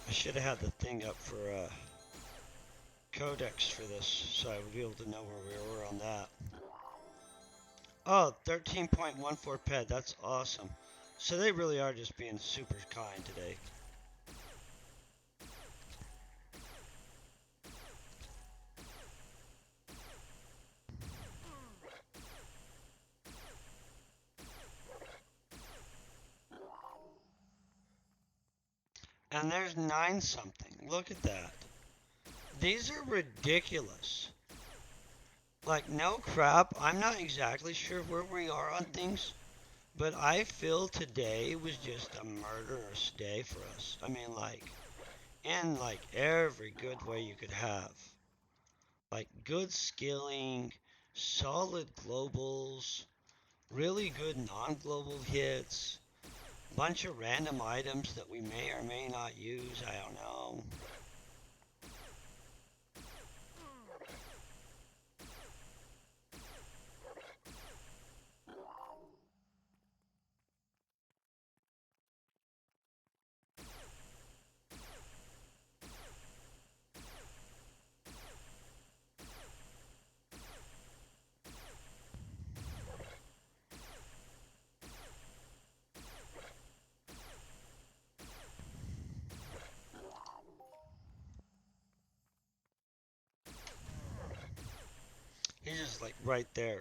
I should have had the thing up for Codex for this, so I would be able to know where we were on that. Oh, 13.14 ped. That's awesome. So they really are just being super kind today. And there's 9 something. Look at that. These are ridiculous. Like, no crap. I'm not exactly sure where we are on things, but I feel today was just a murderous day for us. I mean, like, in like every good way you could have. Like, good skilling, solid globals, really good non-global hits, bunch of random items that we may or may not use. I don't know. He's just like right there.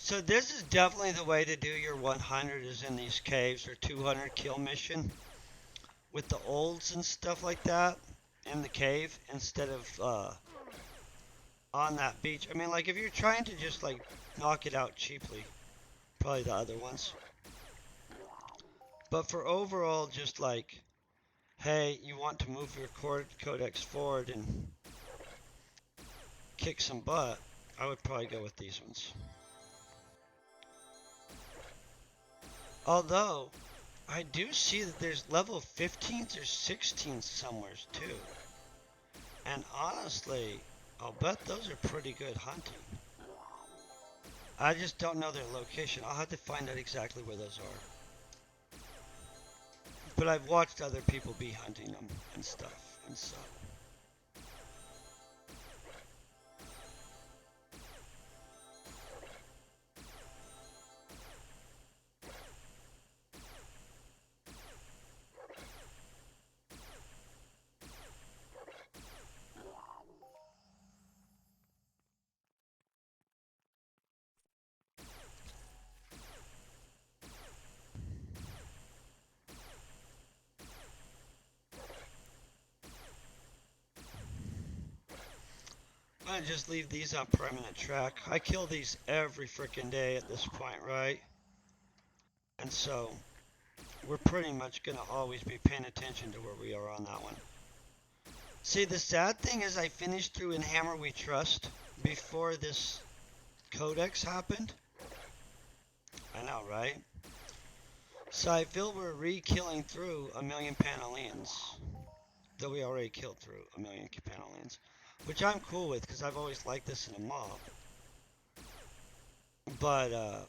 So this is definitely the way to do your 100 is in these caves or 200 kill mission with the olds and stuff like that in the cave instead of on that beach. I mean, like if you're trying to just like knock it out cheaply, probably the other ones. But for overall, just like, hey, you want to move your codex forward and kick some butt, I would probably go with these ones. Although, I do see that there's level 15s or 16s somewhere too. And honestly, I'll bet those are pretty good hunting. I just don't know their location. I'll have to find out exactly where those are. But I've watched other people be hunting them and stuff, and so. I'm gonna just leave these on permanent track. I kill these every freaking day at this point, right? And so, we're pretty much gonna always be paying attention to where we are on that one. See, the sad thing is I finished through In Hammer We Trust before this Codex happened. I know, right? So I feel we're re-killing through a million Panelians. Though we already killed through a million Panelians. Which I'm cool with, because I've always liked this in a mob. But,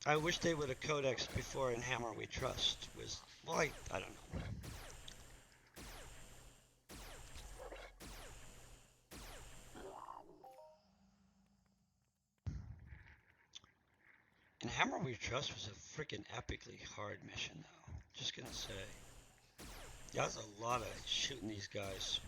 I wish they would have codexed before In Hammer We Trust was, well, I don't know. In Hammer We Trust was a freaking epically hard mission, though. Just gonna say. Yeah, that was a lot of shooting these guys.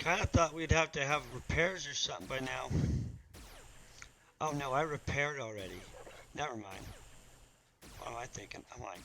Kind of thought we'd have to have repairs or something by now. Oh no, I repaired already. Never mind. What am I thinking? I'm like,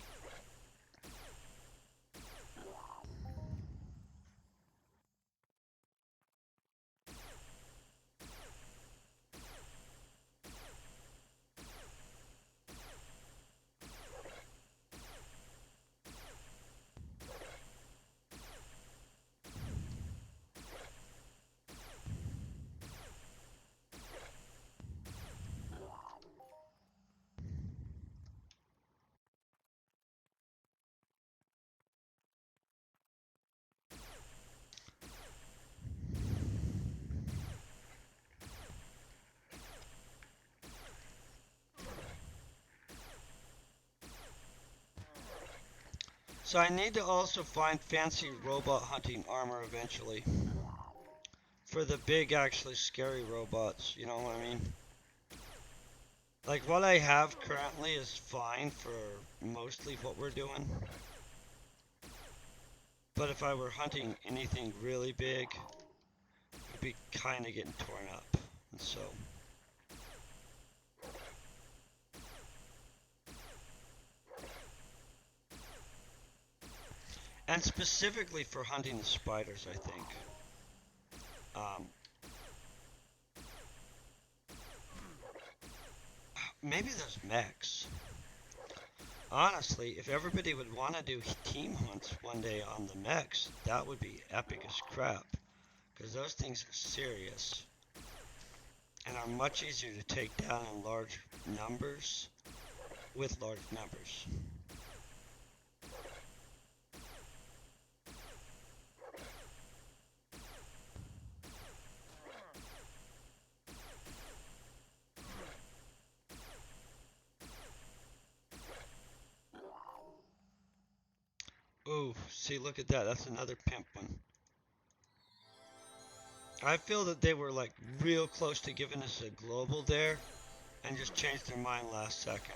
so I need to also find fancy robot hunting armor eventually. For the big, actually scary robots, you know what I mean? Like what I have currently is fine for mostly what we're doing. But if I were hunting anything really big, it'd be kind of getting torn up. And so. And specifically for hunting the spiders, I think. Maybe those mechs. Honestly, if everybody would want to do team hunts one day on the mechs, that would be epic as crap. Because those things are serious. And are much easier to take down in large numbers with large numbers. see, look at that. That's another pimp one. I feel that they were like real close to giving us a global there and just changed their mind last second.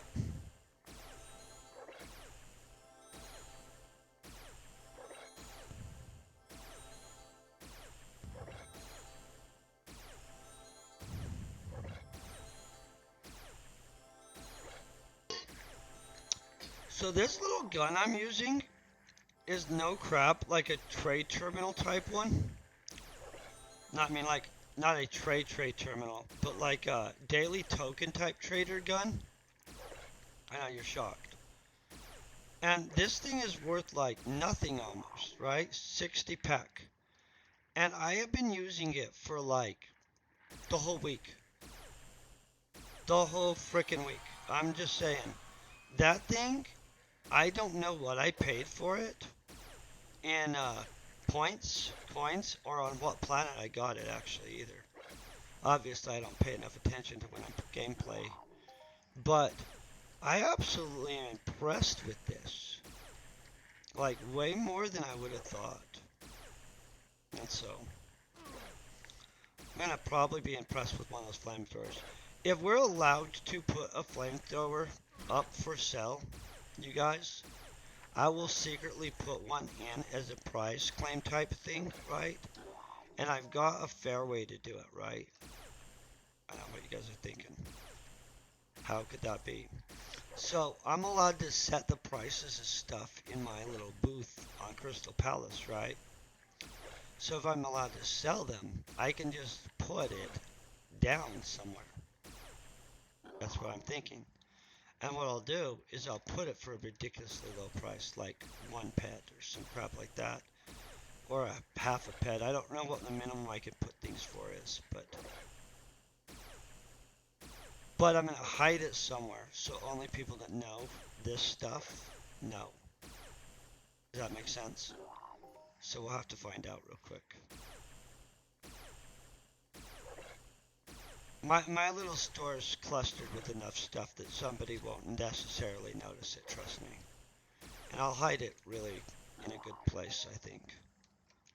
So this little gun I'm using is no crap like a trade terminal type one. Not, I mean, like, not a trade terminal, but like a daily token type trader gun. I know you're shocked. And this thing is worth like nothing almost, right? 60 pack. And I have been using it for like the whole week. The whole freaking week. I'm just saying. That thing, I don't know what I paid for it in points, coins, or on what planet I got it actually either. Obviously, I don't pay enough attention to when I gameplay. But I absolutely am impressed with this. Like, way more than I would have thought. And so, I'm gonna probably be impressed with one of those flamethrowers. If we're allowed to put a flamethrower up for sale, you guys, I will secretly put one in as a prize claim type thing, right? And I've got a fair way to do it, right? I don't know what you guys are thinking. How could that be? So, I'm allowed to set the prices of stuff in my little booth on Crystal Palace, right? So if I'm allowed to sell them, I can just put it down somewhere. That's what I'm thinking. And what I'll do is I'll put it for a ridiculously low price, like 1 pet or some crap like that. Or a half a pet. I don't know what the minimum I can put things for is, but I'm going to hide it somewhere so only people that know this stuff know. Does that make sense? So we'll have to find out real quick. My little store is clustered with enough stuff that somebody won't necessarily notice it, trust me. And I'll hide it really in a good place, I think.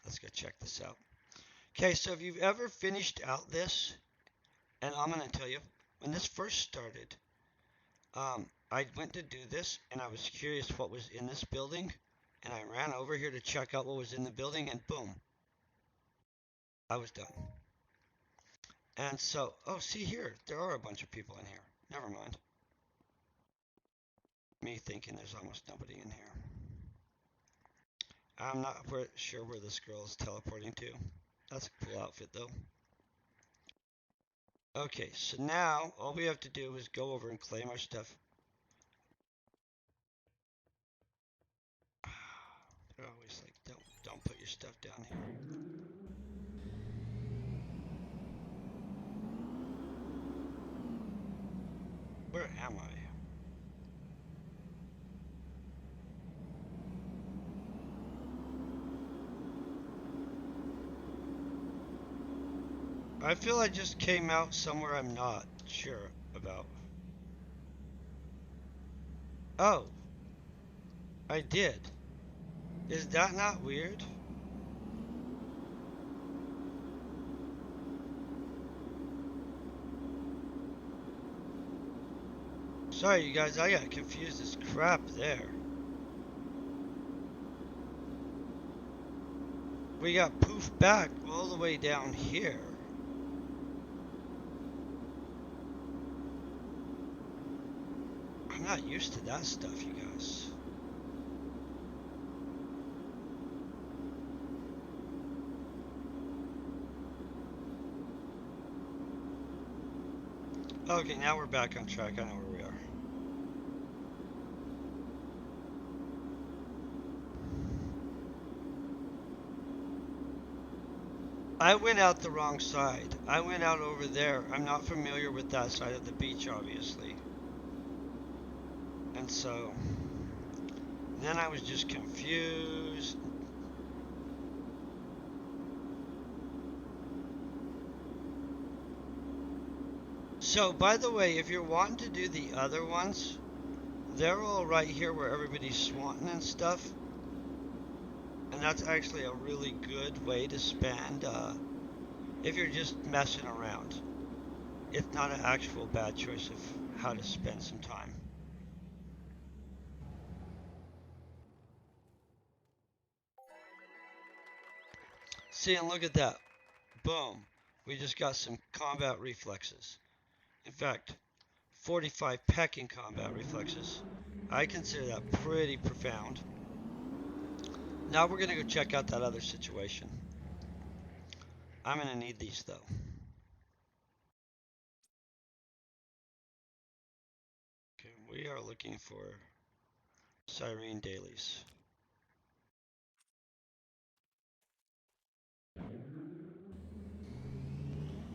Let's go check this out. Okay, so if you've ever finished out this, and I'm going to tell you, when this first started, I went to do this, and I was curious what was in this building, and I ran over here to check out what was in the building, and boom, I was done. And so, oh, see here, there are a bunch of people in here. Never mind. Me thinking there's almost nobody in here. I'm not sure where this girl is teleporting to. That's a cool outfit, though. Okay, so now all we have to do is go over and claim our stuff. They're always like, don't put your stuff down here. Where am I? I feel I just came out somewhere I'm not sure about. Oh, I did. Is that not weird? Sorry, you guys, I got confused as crap there. We got poofed back all the way down here. I'm not used to that stuff, you guys. Okay, now we're back on track. I know where we are. I went out the wrong side. I went out over there. I'm not familiar with that side of the beach, obviously. And so, then I was just confused. So, by the way, if you're wanting to do the other ones, they're all right here where everybody's swanting and stuff. that's actually a really good way to spend if you're just messing around. It's not an actual bad choice of how to spend some time. See, and look at that. Boom. We just got some combat reflexes. In fact, 45 pecking combat reflexes. I consider that pretty profound. Now we're going to go check out that other situation. I'm going to need these though. Okay, we are looking for Cyrene dailies.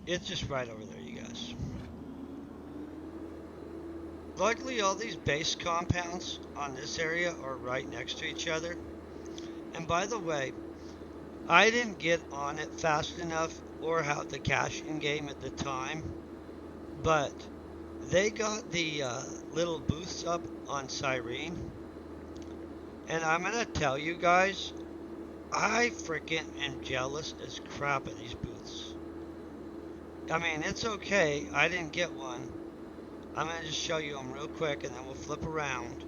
It's just right over there, you guys. Luckily, all these base compounds on this area are right next to each other. And by the way, I didn't get on it fast enough or have the cash in game at the time, but they got the little booths up on Cyrene. And I'm going to tell you guys, I freaking am jealous as crap of these booths. I mean, it's okay. I didn't get one. I'm going to just show you them real quick and then we'll flip around.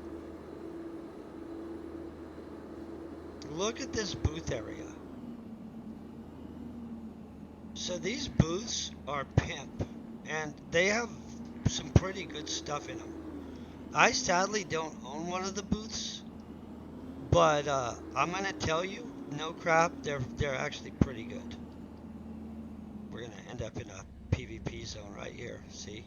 Look at this booth area. So these booths are pimp and they have some pretty good stuff in them. I sadly don't own one of the booths, but I'm going to tell you, no crap, they're actually pretty good. We're going to end up in a PvP zone right here, see?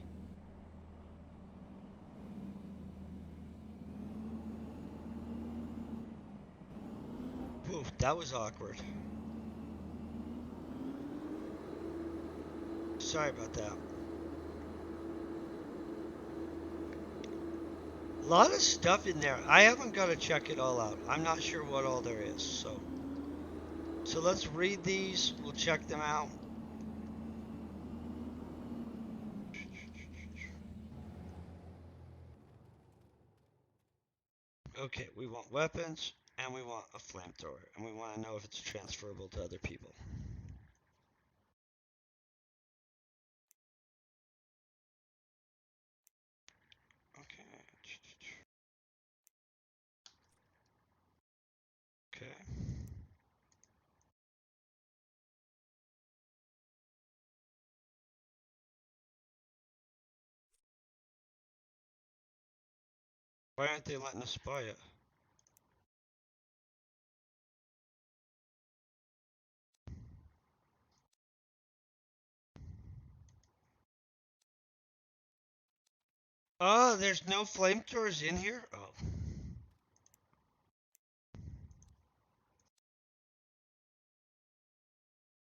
Whew, that was awkward. Sorry about that. A lot of stuff in there. I haven't got to check it all out. I'm not sure what all there is, so let's read these. We'll check them out. Okay, we want weapons, and we want a flamethrower, and we want to know if it's transferable to other people. Okay. Okay. Why aren't they letting us buy it? Oh, there's no flamethrowers in here? Oh.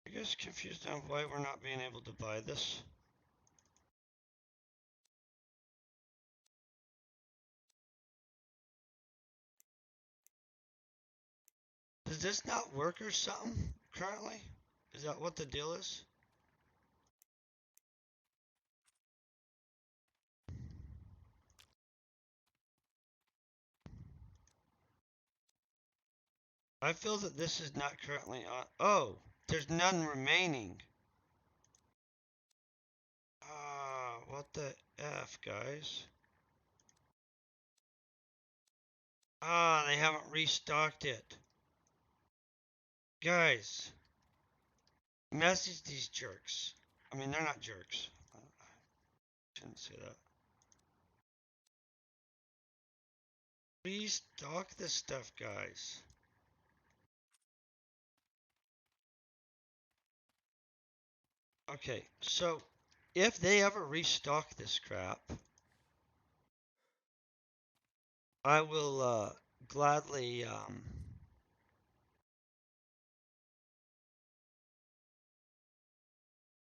You guys confused on why we're not being able to buy this? Does this not work or something currently? Is that what the deal is? I feel that this is not currently on. Oh, there's none remaining. Ah, what the F, guys? Ah, they haven't restocked it. Guys, message these jerks. I mean, they're not jerks. I shouldn't say that. Restock this stuff, guys. Okay, so if they ever restock this crap, I will gladly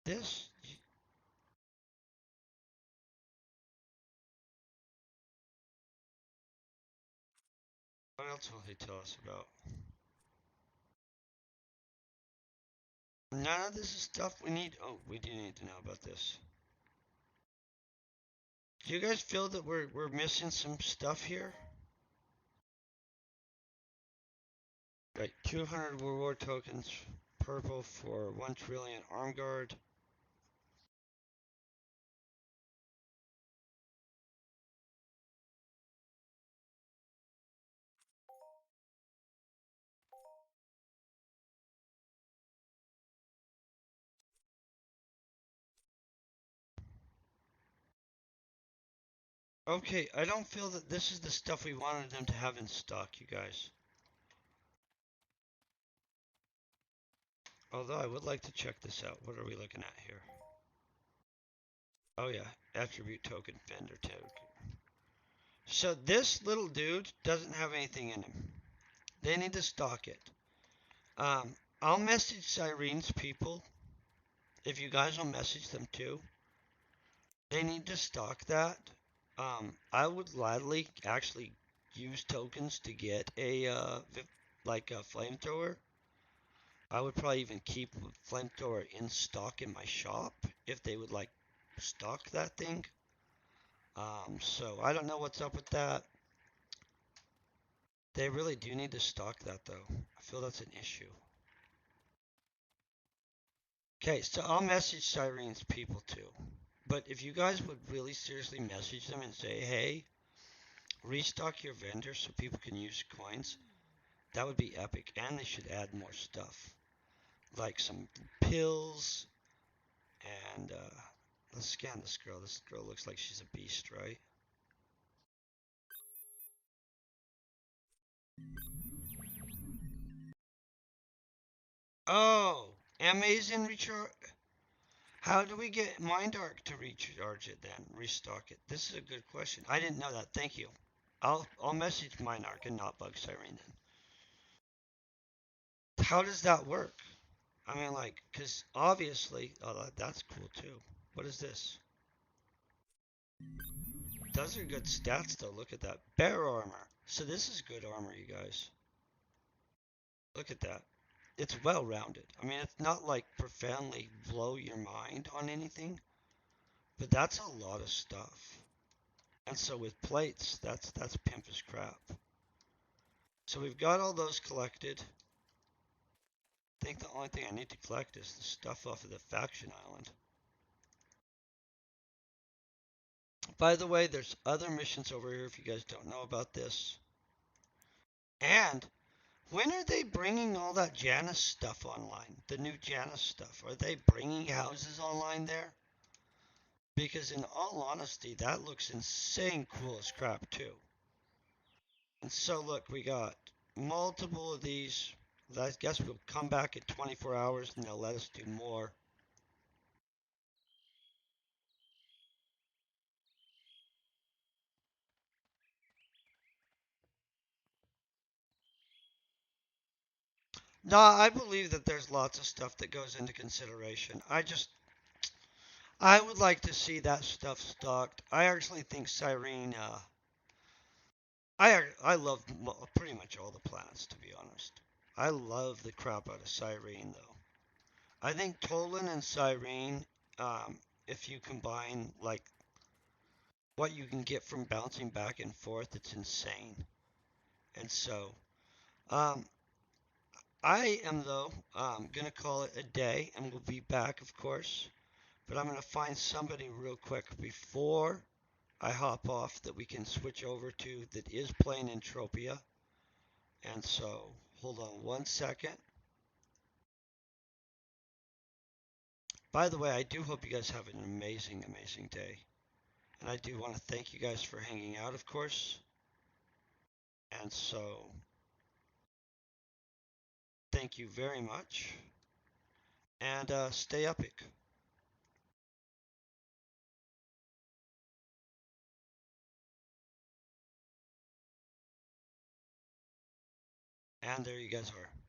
this. What else will they tell us about? None of this is stuff we need. Oh, we do need to know about this. Do you guys feel that we're missing some stuff here? Right, 200 reward tokens, purple for 1 trillion arm guard. Okay, I don't feel that this is the stuff we wanted them to have in stock, you guys. Although I would like to check this out. What are we looking at here? Oh yeah, attribute token, vendor token. So this little dude doesn't have anything in him. They need to stock it. I'll message Cyrene's people. If you guys will message them too, they need to stock that. I would gladly actually use tokens to get a like a flamethrower. I would probably even keep flamethrower in stock in my shop if they would like stock that thing. So I don't know what's up with that. They really do need to stock that though. I feel that's an issue. Okay, so I'll message Cyrene's people too. But if you guys would really seriously message them and say, hey, restock your vendor so people can use coins, that would be epic. And they should add more stuff. Like some pills and let's scan this girl. This girl looks like she's a beast, right? Oh, amazing recharge. How do we get Mind Arc to recharge it then? Restock it. This is a good question. I didn't know that. Thank you. I'll message Mind Arc and not bug Cyrene then. How does that work? I mean, like, because obviously, oh, that's cool too. What is this? Those are good stats though. Look at that. Bear armor. So this is good armor, you guys. Look at that. It's well rounded. I mean, it's not like profoundly blow your mind on anything, but that's a lot of stuff. And so with plates, that's pimp as crap. So we've got all those collected. I think the only thing I need to collect is the stuff off of the faction island. By the way, there's other missions over here if you guys don't know about this. And when are they bringing all that Janus stuff online? The new Janus stuff. Are they bringing houses online there? Because in all honesty, that looks insane cool as crap too. And so look, we got multiple of these. I guess we'll come back in 24 hours and they'll let us do more. No, I believe that there's lots of stuff that goes into consideration. I would like to see that stuff stocked. I actually think Cyrene, I love pretty much all the planets to be honest. I love the crap out of Cyrene though. I think Tolan and Cyrene, if you combine like what you can get from bouncing back and forth, it's insane. And so, um, I am though gonna call it a day, and we'll be back, of course. But I'm gonna find somebody real quick before I hop off that we can switch over to that is playing Entropia. And so, hold on 1 second. By the way, I do hope you guys have an amazing, amazing day. And I do want to thank you guys for hanging out, of course. And so, thank you very much. And stay epic. And there you guys are.